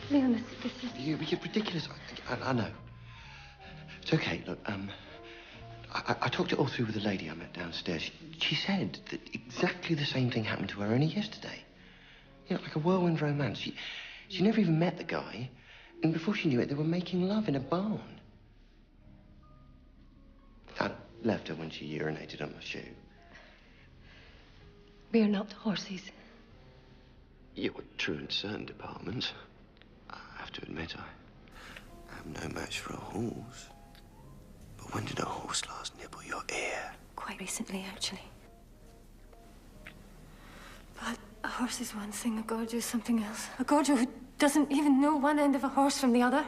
Leon, this is... You're ridiculous. I know. It's okay. Look, I talked it all through with the lady I met downstairs. She said that exactly the same thing happened to her only yesterday. You know, like a whirlwind romance. She never even met the guy, and before she knew it, they were making love in a barn. I left her when she urinated on my shoe. We are not horses. You're true in certain departments. I have to admit, I am no match for a horse. But when did a horse last nibble your ear? Quite recently, actually. But a horse is one thing, a gorger is something else. A gorger who doesn't even know one end of a horse from the other.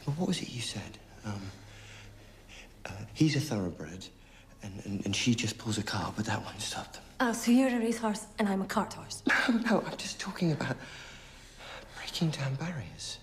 Well, what was it you said? He's a thoroughbred, and she just pulls a cart, but that won't stop them. Oh, so you're a racehorse and I'm a cart horse. No, I'm just talking about breaking down barriers.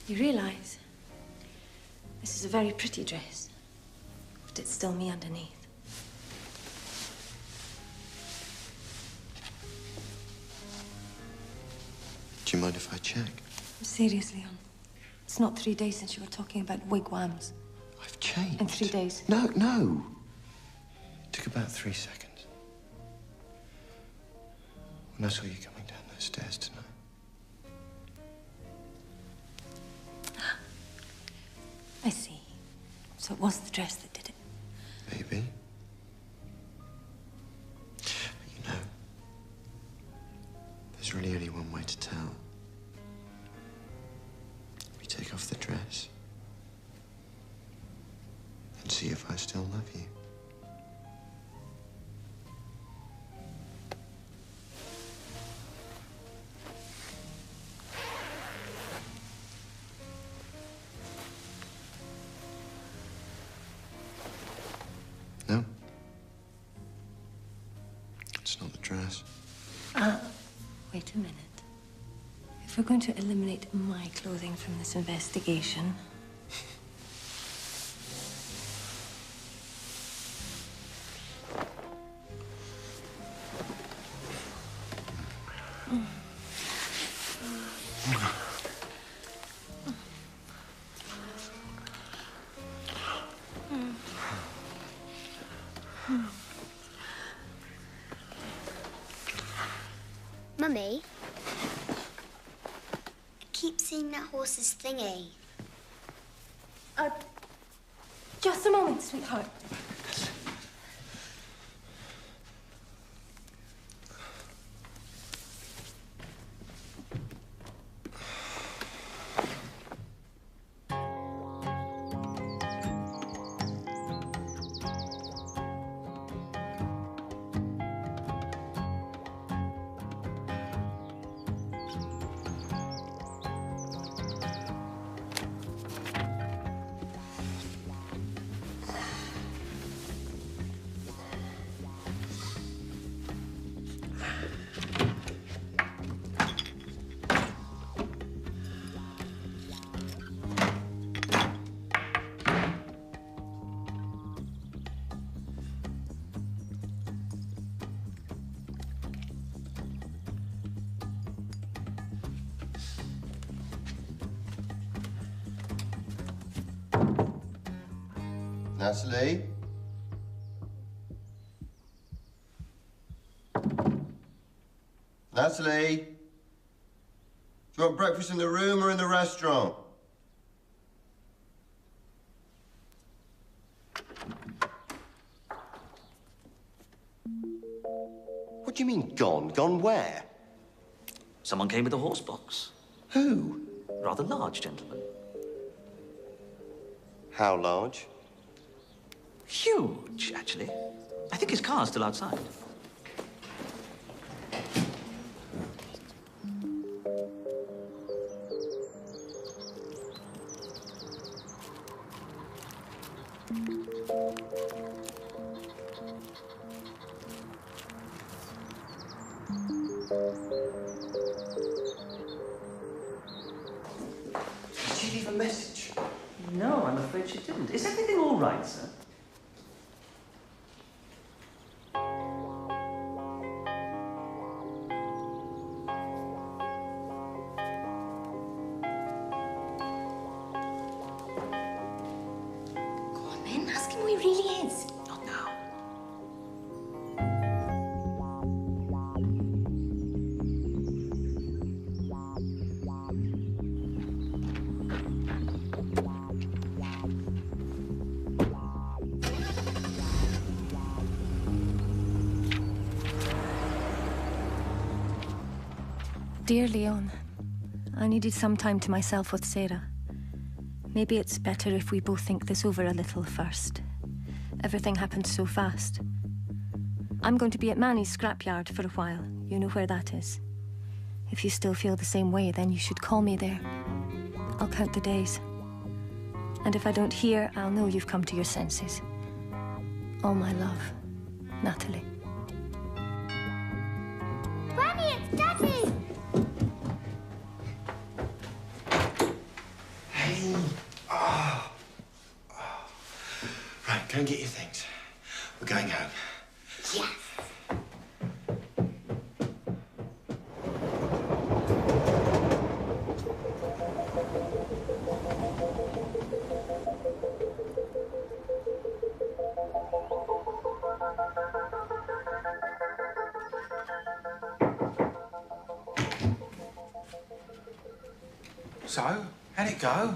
You realise this is a very pretty dress, but it's still me underneath. Do you mind if I check? Seriously, Leon. It's not 3 days since you were talking about wigwams. I've changed. In 3 days. No. It took about 3 seconds. When I saw you coming down those stairs tonight. I see. So it was the dress that did it. Maybe. But you know, there's really only one way to tell. We take off the dress and see if I still love you. No? It's not the dress. Wait a minute. If we're going to eliminate my clothing from this investigation... Mummy, I keep seeing that horse's thingy. Just a moment, sweetheart. Natalie? Natalie? Do you want breakfast in the room or in the restaurant? What do you mean, gone? Gone where? Someone came with a horse box. Who? Rather large gentleman. How large? Huge, actually. I think his car's still outside. Did she leave a message? No, I'm afraid she didn't. Is everything all right, sir? Ask him who he really is. Not now. Dear Leon, I needed some time to myself with Sarah. Maybe it's better if we both think this over a little first. Everything happened so fast. I'm going to be at Manny's scrapyard for a while. You know where that is. If you still feel the same way, then you should call me there. I'll count the days. And if I don't hear, I'll know you've come to your senses. All my love, Natalie. Granny, it's Daddy! Hey. Oh. Right, go and get your things. We're going home. Yes. So, how'd it go?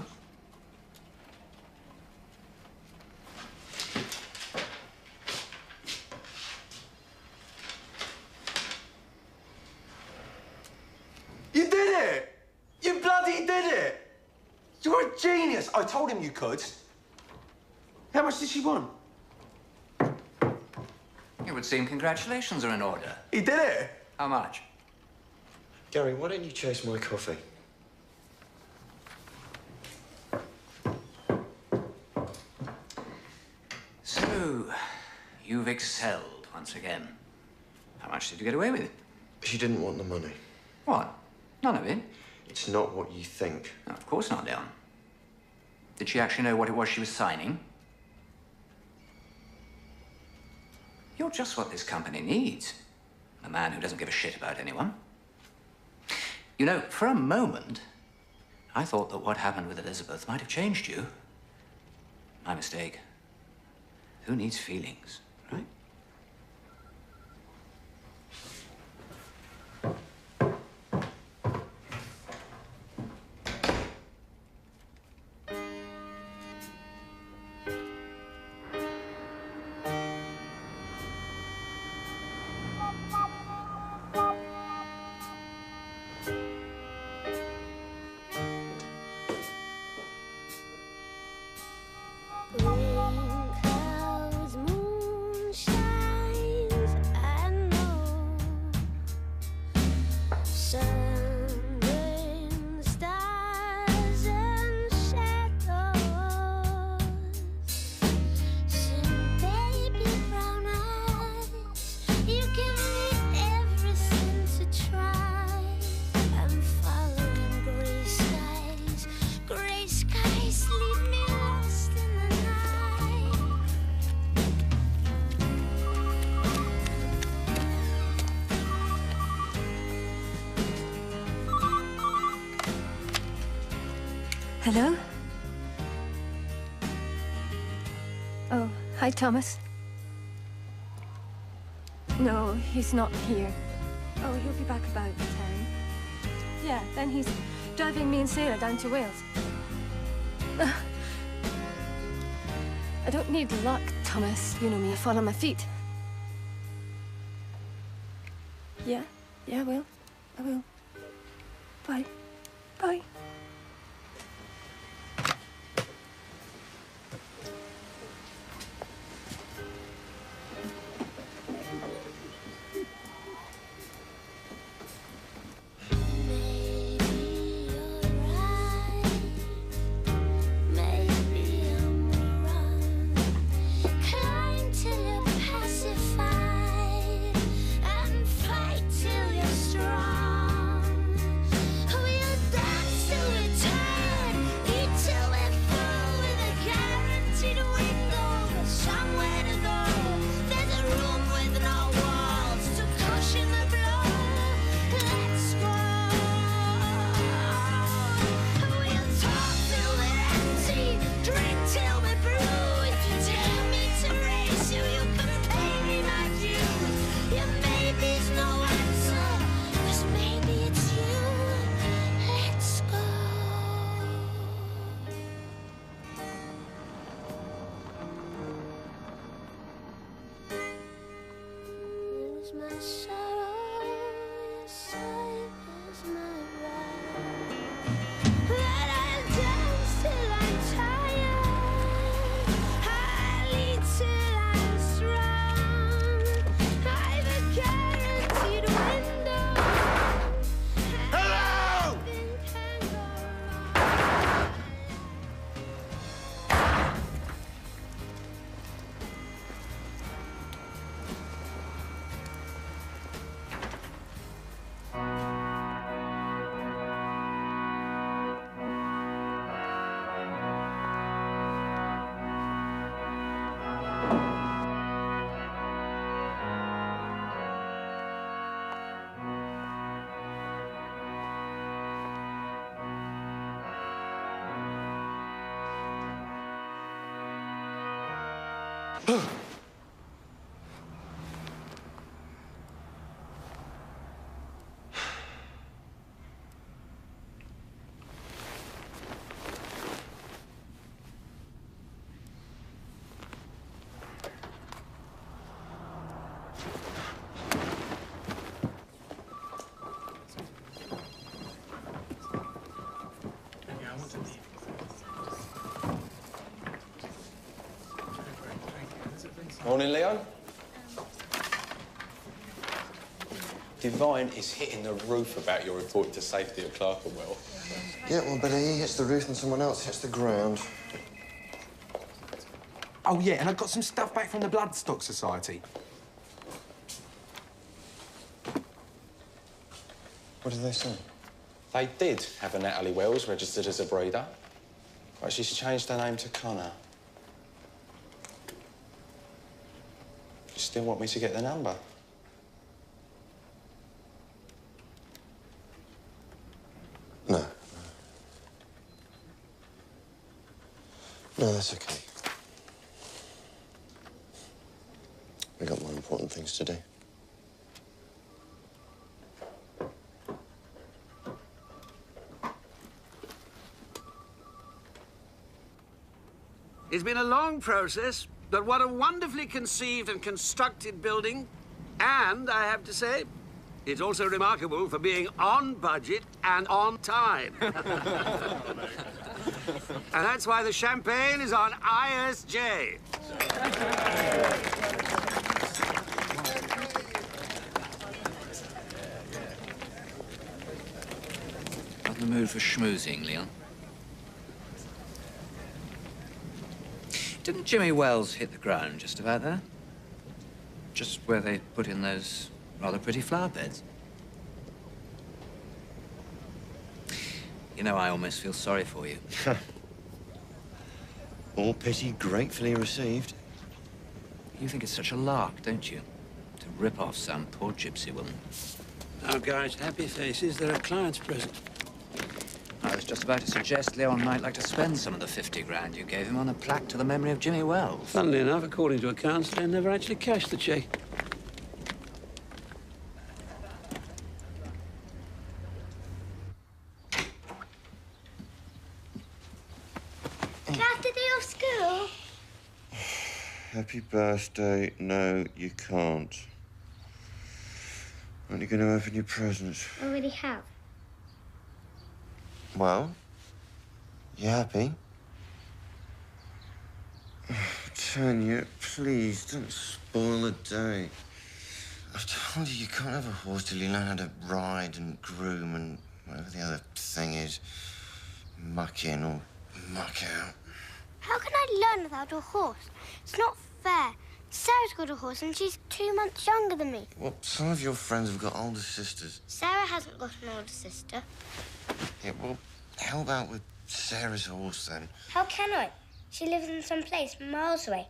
You did it! You bloody did it! You're a genius! I told him you could. How much did she want? It would seem congratulations are in order. He did it! How much? Gary, why don't you chase my coffee? So, you've excelled once again. How much did you get away with? She didn't want the money. What? None of it? It's not what you think. No, of course not, Leon. Did she actually know what it was she was signing? You're just what this company needs. A man who doesn't give a shit about anyone. You know, for a moment, I thought that what happened with Elizabeth might have changed you. My mistake. Who needs feelings, right? Hello? Oh, hi, Thomas. No, he's not here. Oh, he'll be back about 10. Yeah, then he's driving me and Sarah down to Wales. I don't need luck, Thomas. You know me, I fall on my feet. Yeah, I will. I will. Bye. Bye. Till you're pacified and fight till you're strong. my sorrow, your sight is my right. But I'll dance till I'm tired, I'll eat till I'm strong. I've a guaranteed window. Hello! Morning, Leon. Divine is hitting the roof about your report to safety at Clerkenwell. Yeah, well, better he hits the roof than someone else hits the ground. Oh, yeah, and I got some stuff back from the Bloodstock Society. What did they say? They did have a Natalie Wells registered as a breeder, but she's changed her name to Connor. You still want me to get the number? No. No, that's okay. We got more important things to do. It's been a long process, but what a wonderfully conceived and constructed building. And, I have to say, it's also remarkable for being on budget and on time. And that's why the champagne is on ISJ. Not in the mood for schmoozing, Leon. Didn't Jimmy Wells hit the ground just about there? Just where they put in those rather pretty flower beds? You know, I almost feel sorry for you. All pity gratefully received. You think it's such a lark, don't you? To rip off some poor gypsy woman. Now, guys, happy faces. There are clients present. I was just about to suggest Leon might like to spend some of the 50 grand you gave him on a plaque to the memory of Jimmy Wells. Funnily enough, according to accounts, they never actually cashed the cheque. Can I have the day off school? Happy birthday. No, you can't. Aren't you going to open your presents? I already have. Well, you happy? Tanya, please, don't spoil the day. I've told you, you can't have a horse till you learn how to ride and groom and whatever the other thing is. Muck in or muck out. How can I learn without a horse? It's not fair. Sarah's got a horse and she's 2 months younger than me. Well, some of your friends have got older sisters. Sarah hasn't got an older sister. Yeah, well, help out with Sarah's horse, then. How can I? She lives in some place miles away.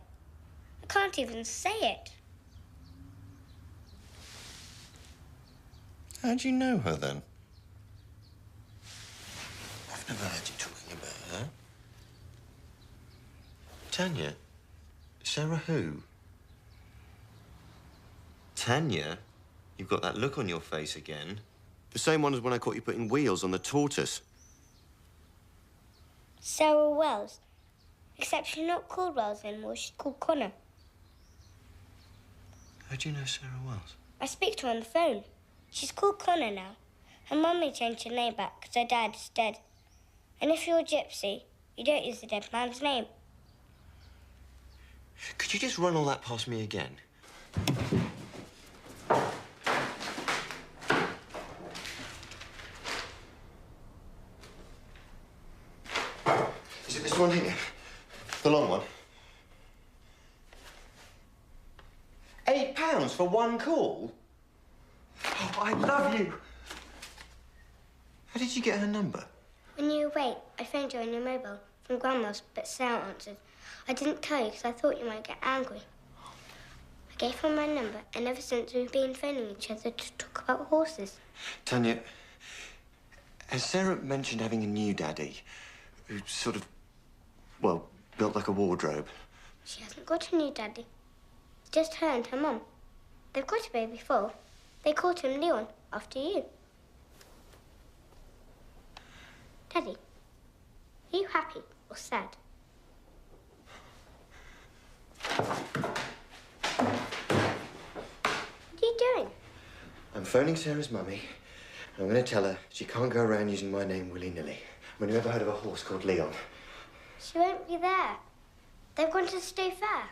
I can't even say it. How'd you know her, then? I've never heard you talking about her. Tanya? Sarah who? Tanya? You've got that look on your face again. The same one as when I caught you putting wheels on the tortoise. Sarah Wells. Except she's not called Wells anymore, she's called Connor. How do you know Sarah Wells? I speak to her on the phone. She's called Connor now. Her mummy changed her name back because her dad is dead. And if you're a gypsy, you don't use the dead man's name. Could you just run all that past me again? Is it this one here? The long one? £8 for one call? Oh, I love you. How did you get her number? When you were away, I phoned you on your mobile from Grandma's, but Sarah answered. I didn't tell you because I thought you might get angry. I gave her my number, and ever since we've been phoning each other to talk about horses. Tanya, has Sarah mentioned having a new daddy who sort of, well, built like a wardrobe? She hasn't got a new daddy. Just her and her mum. They've got a baby foal. They called him Leon, after you. Daddy, are you happy or sad? What are you doing? I'm phoning Sarah's mummy, and I'm going to tell her she can't go around using my name willy-nilly. I mean, you ever heard of a horse called Leon? She won't be there. They've gone to the State Fair.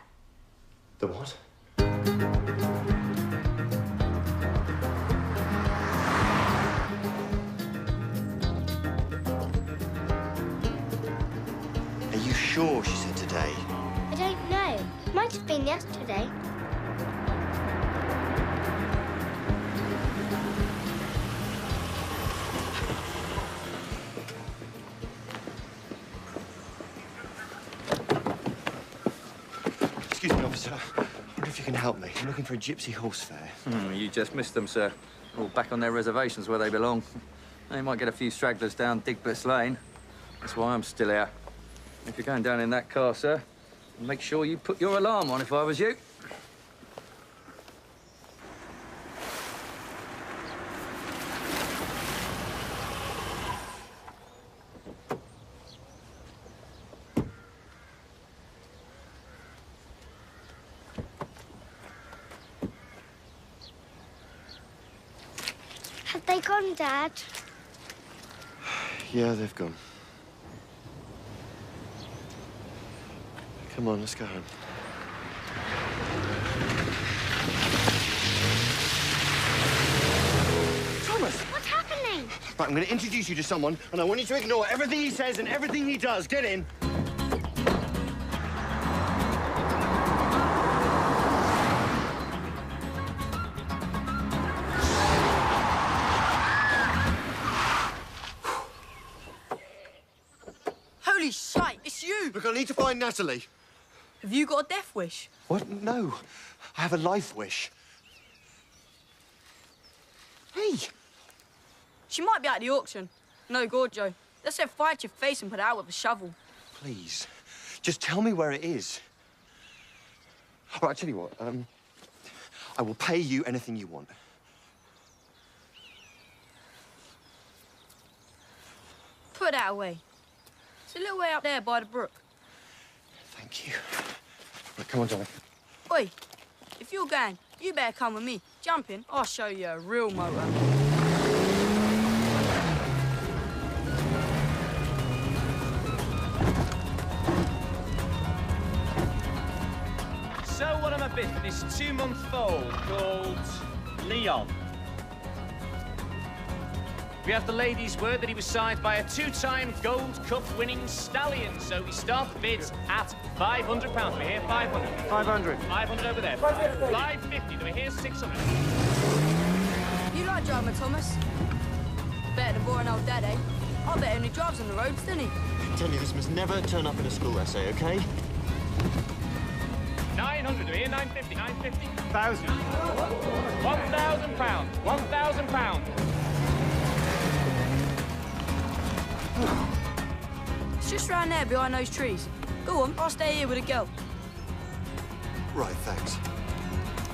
The what? Are you sure she said today? I don't know. Might have been yesterday. Excuse me, officer. I wonder if you can help me. I'm looking for a gypsy horse fair. You just missed them, sir. All back on their reservations where they belong. They might get a few stragglers down Digblitz Lane. That's why I'm still here. If you're going down in that car, sir, make sure you put your alarm on if I was you. Have they gone, Dad? Yeah, they've gone. Come on, let's go home. Thomas! What's happening? Right, I'm going to introduce you to someone, and I want you to ignore everything he says and everything he does. Get in. Holy shite, it's you! Look, I need to find Natalie. Have you got a death wish? What? No. I have a life wish. Hey! She might be at the auction. No, Gorjo. Let's set fire to your face and put it out with a shovel. Please, just tell me where it is. All right, I'll tell you what. I will pay you anything you want. Put that away. It's a little way up there by the brook. Thank you. Right, come on, darling. Oi, if you're going, you better come with me. Jump in, I'll show you a real motor. So what am I bit for this 2-month foal called Leon? We have the lady's word that he was signed by a 2-time Gold Cup winning stallion, so we start the bids at £500. We're here 500. 500. 500 over there. 550. 550. We're here 600. You like driving, Thomas? Better than boring old Dad, eh? I bet he only drives on the roads, doesn't he? I tell you, this must never turn up in a school essay, OK? 900. We're here 950. 950. 1,000. £1,000. £1,000. It's just round there behind those trees. Go on, I'll stay here with a girl. Right, thanks.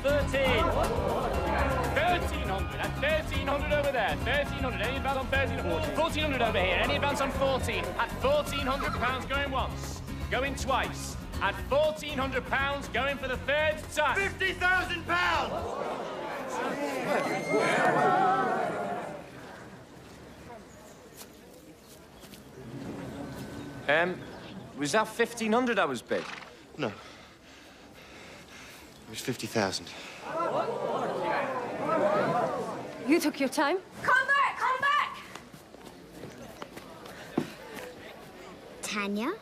13. 1,300. At 1,300 over there. 1,300. Any advance on 1,300? 1,400 over here. Any advance on 14? At £1,400 going once. Going twice. At £1,400 going for the third time. £50,000! Was that 1,500 I was bid? No. It was 50,000. You took your time. Come back! Come back! Tanya?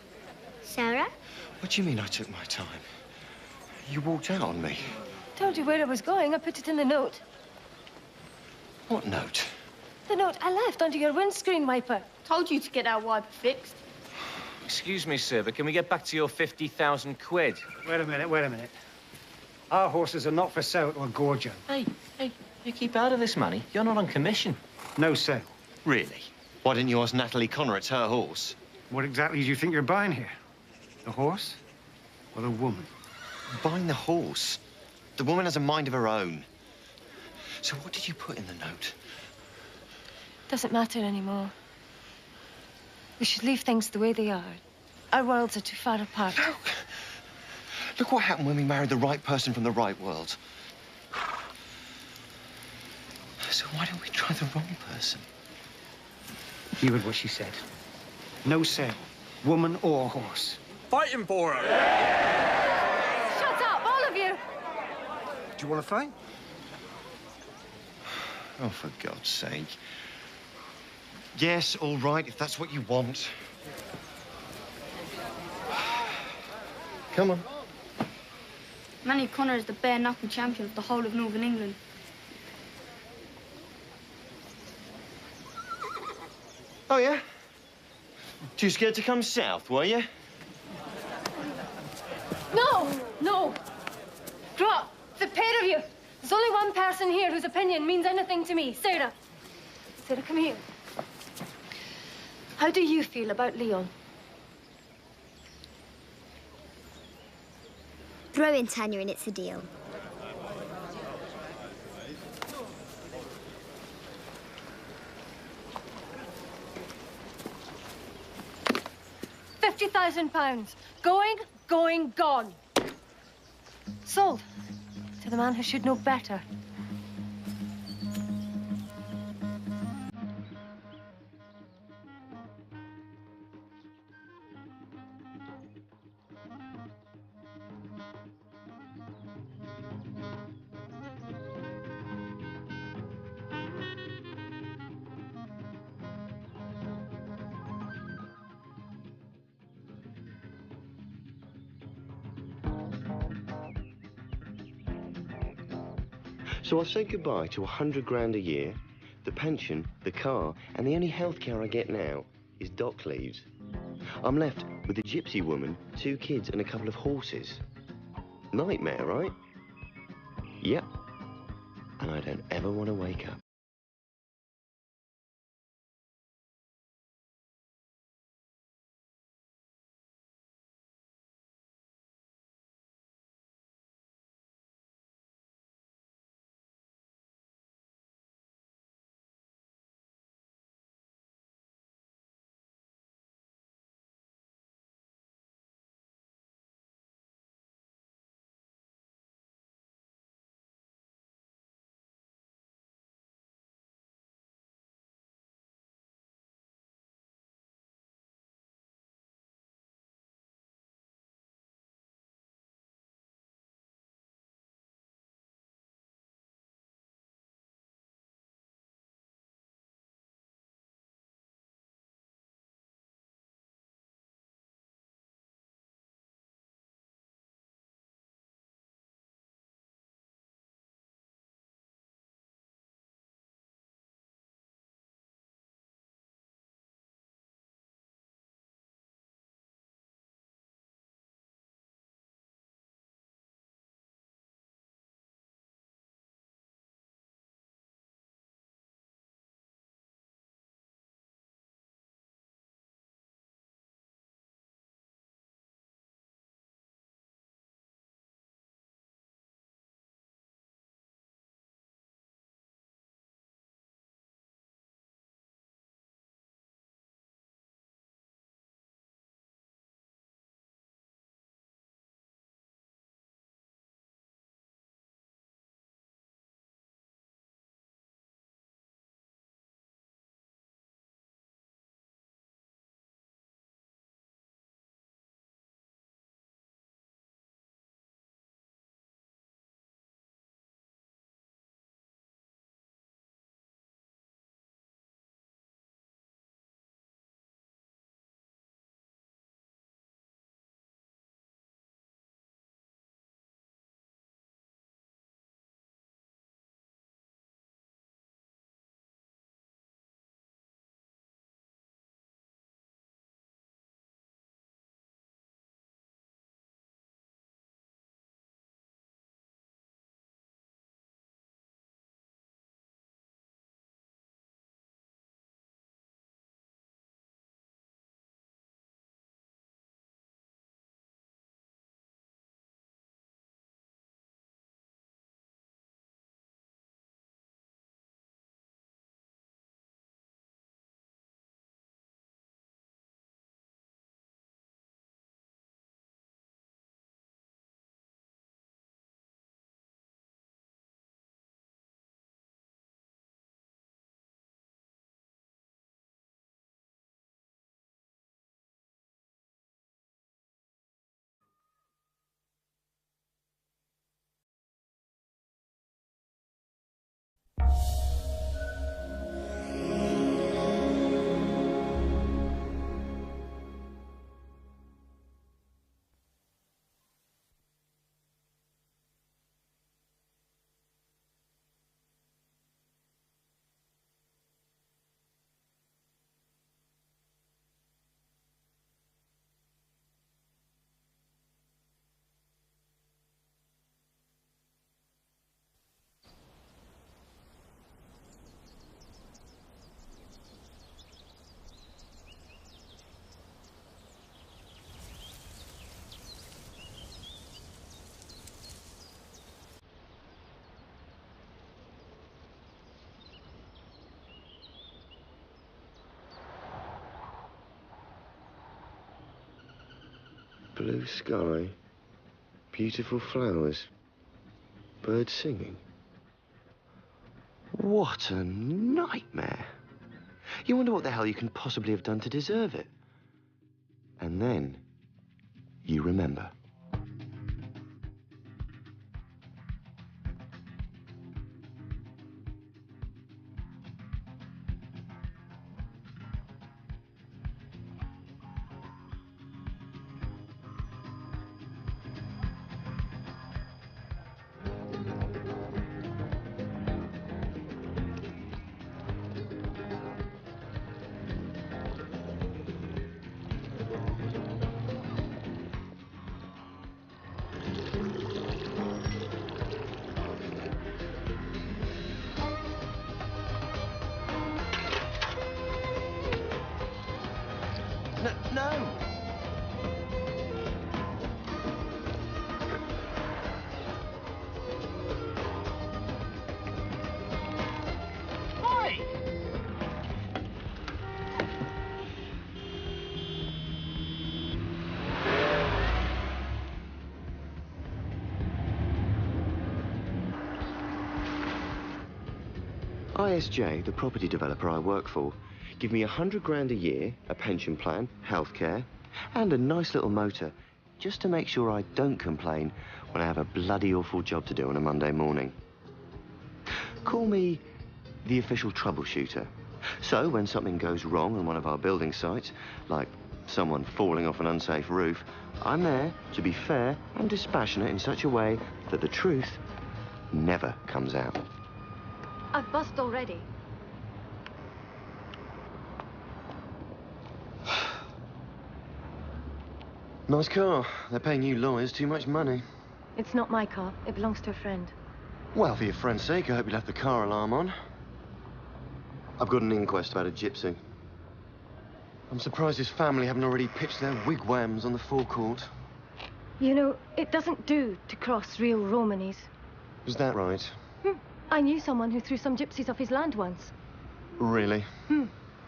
Sarah? What do you mean I took my time? You walked out on me. Told you where I was going. I put it in the note. What note? The note I left under your windscreen wiper. Told you to get our wiper fixed. Excuse me, sir, but can we get back to your 50,000 quid? Wait a minute, wait a minute. Our horses are not for sale to a gorger. Hey, you keep out of this, Manny. You're not on commission. No sale. Really? Why didn't you ask Natalie Connor? It's her horse. What exactly do you think you're buying here? The horse or the woman? I'm buying the horse. The woman has a mind of her own. So what did you put in the note? Doesn't matter anymore. We should leave things the way they are. Our worlds are too far apart. Look what happened when we married the right person from the right world. So why don't we try the wrong person? You heard what she said. No sale, woman or horse. Fighting for her! Shut up, all of you! Do you want to fight? Oh, for God's sake. Yes, all right, if that's what you want. Come on. Manny Connor is the bare-knuckle champion of the whole of Northern England. Oh, yeah? Too scared to come south, were you? No! No! Grow up, the pair of you. There's only one person here whose opinion means anything to me. Sarah. Sarah, come here. How do you feel about Leon? Throw in Tanya and it's a deal. £50,000. Going, gone. Sold. To the man who should know better. So I've said goodbye to 100 grand a year, the pension, the car, and the only healthcare I get now is dock leaves. I'm left with a gypsy woman, 2 kids, and a couple of horses. Nightmare, right? Yep. And I don't ever want to wake up. Blue sky, beautiful flowers, birds singing. What a nightmare. You wonder what the hell you can possibly have done to deserve it. And then you remember. No! Oi! ISJ, the property developer I work for, give me 100 grand a year, a pension plan, healthcare, and a nice little motor, just to make sure I don't complain when I have a bloody awful job to do on a Monday morning. Call me the official troubleshooter. So when something goes wrong on one of our building sites, like someone falling off an unsafe roof, I'm there to be fair and dispassionate in such a way that the truth never comes out. I've buzzed already. Nice car. They're paying you lawyers too much money. It's not my car. It belongs to a friend. Well, for your friend's sake, I hope you left the car alarm on. I've got an inquest about a gypsy. I'm surprised his family haven't already pitched their wigwams on the forecourt. You know, it doesn't do to cross real Romanies. Is that right? I knew someone who threw some gypsies off his land once. Really?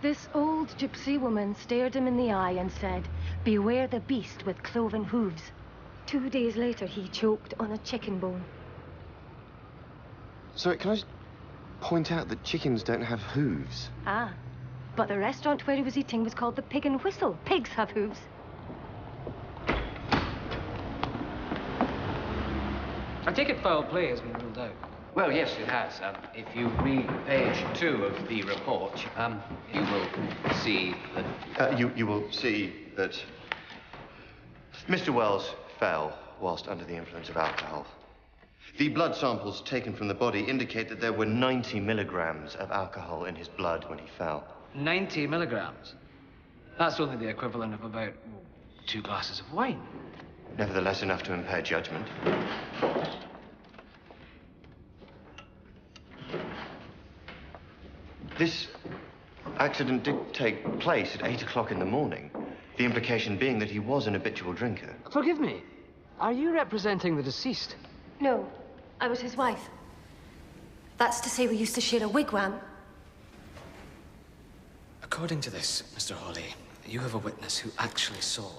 This old gypsy woman stared him in the eye and said, "Beware the beast with cloven hooves." 2 days later, he choked on a chicken bone. Sorry, can I just point out that chickens don't have hooves? Ah, but the restaurant where he was eating was called the Pig and Whistle. Pigs have hooves. I take it foul play has been ruled out. Well, yes, it has. If you read page 2 of the report, you will see that... You will see that Mr. Wells fell whilst under the influence of alcohol. The blood samples taken from the body indicate that there were 90 milligrams of alcohol in his blood when he fell. 90 milligrams? That's only the equivalent of about 2 glasses of wine. Nevertheless, enough to impair judgment. This accident did take place at 8 o'clock in the morning, the implication being that he was an habitual drinker. Forgive me. Are you representing the deceased? No, I was his wife. That's to say we used to share a wigwam. According to this, Mr. Hawley, you have a witness who actually saw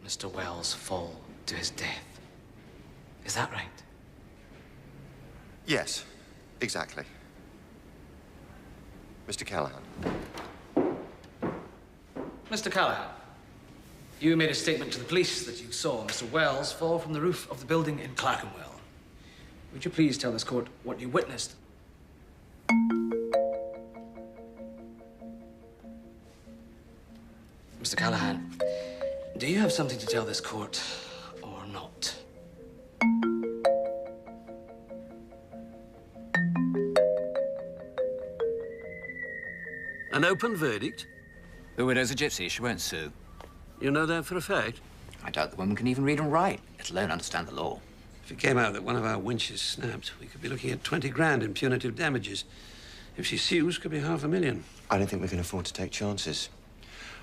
Mr. Wells fall to his death. Is that right? Yes, exactly. Mr. Callahan. Mr. Callahan, you made a statement to the police that you saw Mr. Wells fall from the roof of the building in Clerkenwell. Would you please tell this court what you witnessed? Mr. Callahan, do you have something to tell this court or not? An open verdict? The widow's a gypsy. She won't sue. You know that for a fact? I doubt the woman can even read and write, let alone understand the law. If it came out that one of our winches snapped, we could be looking at 20 grand in punitive damages. If she sues, could be $500,000. I don't think we can afford to take chances.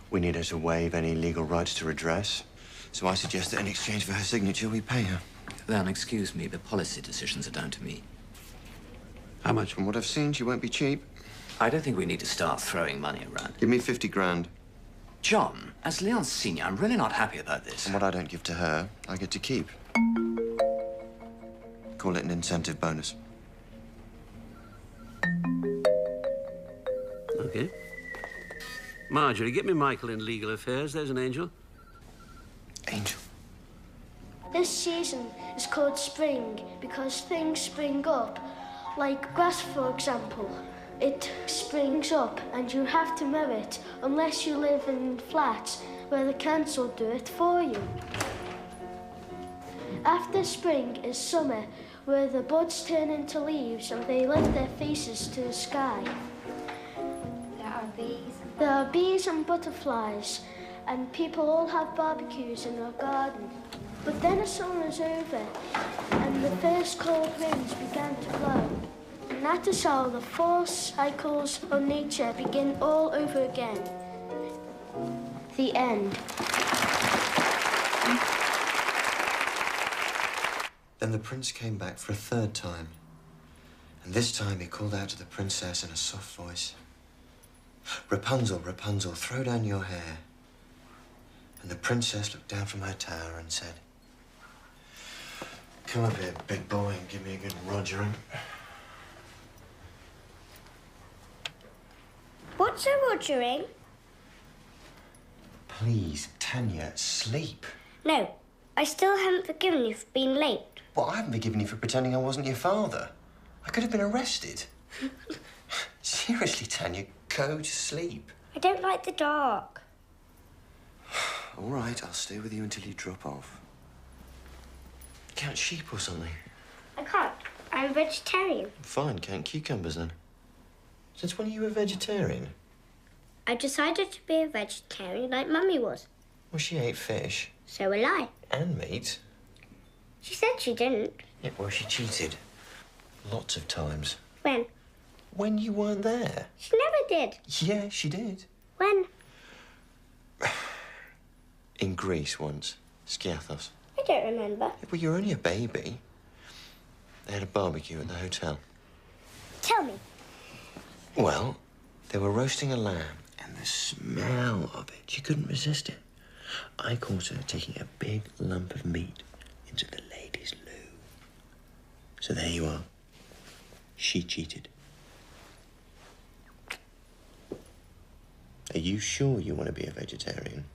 We need her to waive any legal rights to redress. So I suggest that in exchange for her signature, we pay her. Then, excuse me, but policy decisions are down to me. How much? From what I've seen, she won't be cheap. I don't think we need to start throwing money around. Give me 50 grand. John, as Leon's senior, I'm really not happy about this. And what I don't give to her, I get to keep. Call it an incentive bonus. OK. Marjorie, get me Michael in legal affairs. There's an angel. Angel? This season is called spring because things spring up. Like grass, for example. It springs up and you have to mow it unless you live in flats where the council do it for you. After spring is summer, where the buds turn into leaves and they lift their faces to the sky. There are bees and butterflies, and people all have barbecues in our garden. But then the summer is over, and the first cold winds began to blow. And that is how the 4 cycles of nature begin all over again. The end. Then the prince came back for a 3rd time. And this time he called out to the princess in a soft voice. Rapunzel, Rapunzel, throw down your hair. And the princess looked down from her tower and said, come up here, big boy, and give me a good rogering. What's a rogering? Please, Tanya, sleep. No, I still haven't forgiven you for being late. Well, I haven't forgiven you for pretending I wasn't your father. I could have been arrested. Seriously, Tanya, go to sleep. I don't like the dark. All right, I'll stay with you until you drop off. Count sheep or something. I can't. I'm vegetarian. Fine, count cucumbers then. Since when are you a vegetarian? I decided to be a vegetarian like Mummy was. Well, she ate fish. So will I. And meat. She said she didn't. Yeah, well, she cheated. Lots of times. When? When you weren't there. She never did. Yeah, she did. When? In Greece once. Skiathos. I don't remember. Yeah, well, you were only a baby. They had a barbecue at the hotel. Tell me. Well, they were roasting a lamb, and the smell of it, she couldn't resist it. I caught her taking a big lump of meat into the ladies' loo. So there you are. She cheated. Are you sure you want to be a vegetarian?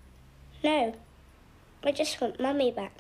No. I just want Mummy back.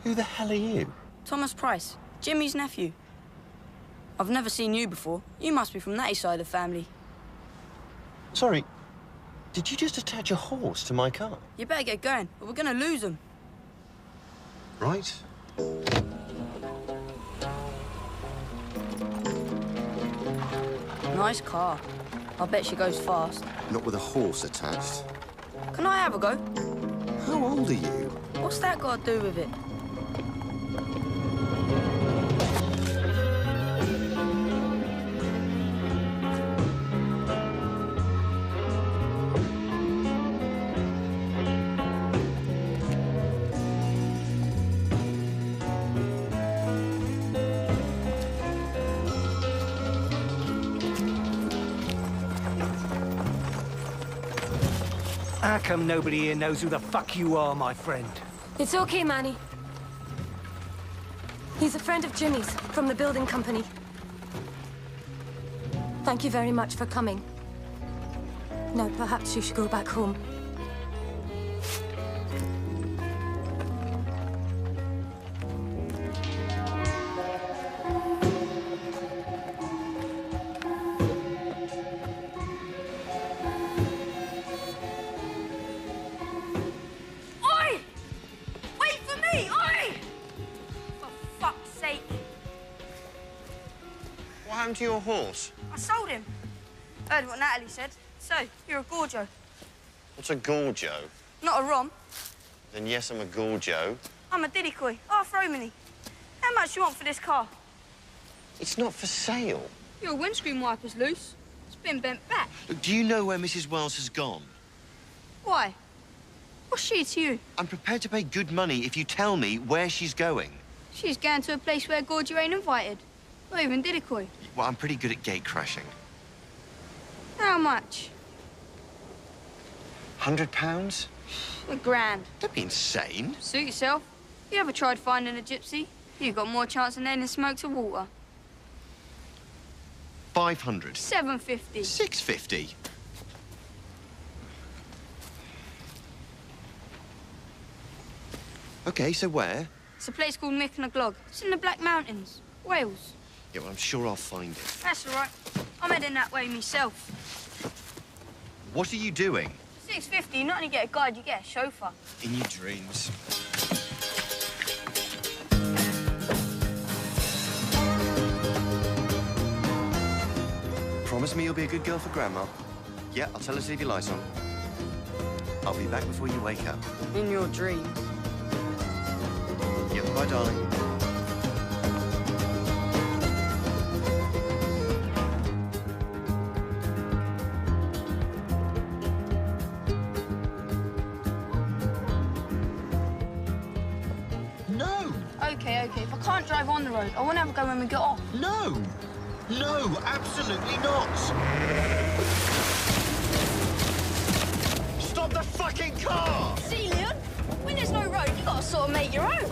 Who the hell are you? Thomas Price, Jimmy's nephew. I've never seen you before. You must be from that side of the family. Sorry, did you just attach a horse to my car? You better get going, or we're gonna lose him. Right. Nice car. I bet she goes fast. Not with a horse attached. Can I have a go? How old are you? What's that got to do with it? How come nobody here knows who the fuck you are, my friend? It's okay, Manny. He's a friend of Jimmy's from the building company. Thank you very much for coming. Now, perhaps you should go back home. Oi! Wait for me! Oi! For fuck's sake. What happened to your horse? I sold him. Heard what Natalie said. So, you're a Gorjo. What's a Gorjo? Not a Rom. Then yes, I'm a Gorjo. I'm a Diddy-Koi, half Romany. How much you want for this car? It's not for sale. Your windscreen wiper's loose. It's been bent back. Look, do you know where Mrs. Wells has gone? Why? What's she to you? I'm prepared to pay good money if you tell me where she's going. She's going to a place where Gorjo ain't invited. Not even Diddy-Koi. Well, I'm pretty good at gate crashing. How much? £100? £1,000. Don't be insane. Suit yourself. You ever tried finding a gypsy? You've got more chance than adding smoke to water. 500. 750. 650. Okay, so where? It's a place called Mick and a Glog. It's in the Black Mountains, Wales. Yeah, well, I'm sure I'll find it. That's all right. I'm heading that way myself. What are you doing? 650, you not only get a guide, you get a chauffeur. In your dreams. Promise me you'll be a good girl for Grandma. Yeah, I'll tell her to leave your lights on. I'll be back before you wake up. In your dreams. Yeah, bye, darling. No! OK. If I can't drive on the road, I want to have a go when we get off. No! No, absolutely not! Stop the fucking car! See, Leon? When there's no road, you gotta sort of make your own.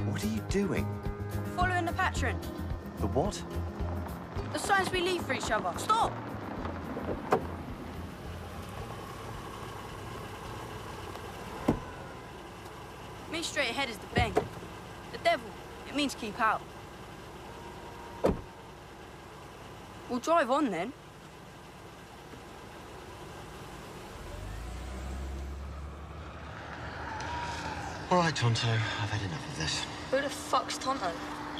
What are you doing? Following the pattern. The what? The signs we leave for each other. Stop! Me straight ahead is the bang. The devil. It means keep out. We'll drive on then. All right, Tonto, I've had enough of this. Who the fuck's Tonto?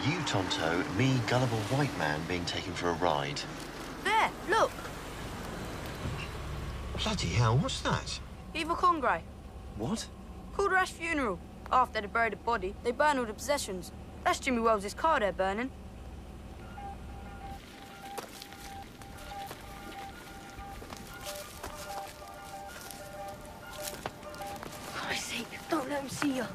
You, Tonto, me, gullible white man being taken for a ride. There, look. Bloody hell, what's that? Eva Congray. What? Called her Ash funeral. After they buried the body, they burn all the possessions. That's Jimmy Wells' car they're burning. Christ's sake, don't let him see you.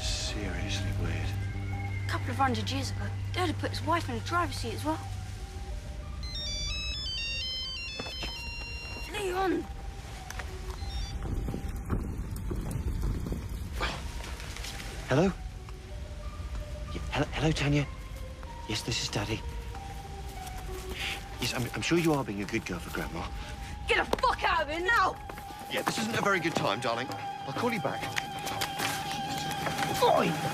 Seriously weird. A couple of 100 years ago, Dad had put his wife in the driver's seat as well. Leon! Hello? Yeah, hello, Tanya. Yes, this is Daddy. Yes, I'm sure you are being a good girl for Grandma. Get the fuck out of here now! Yeah, this isn't a very good time, darling. I'll call you back. Oh. boy!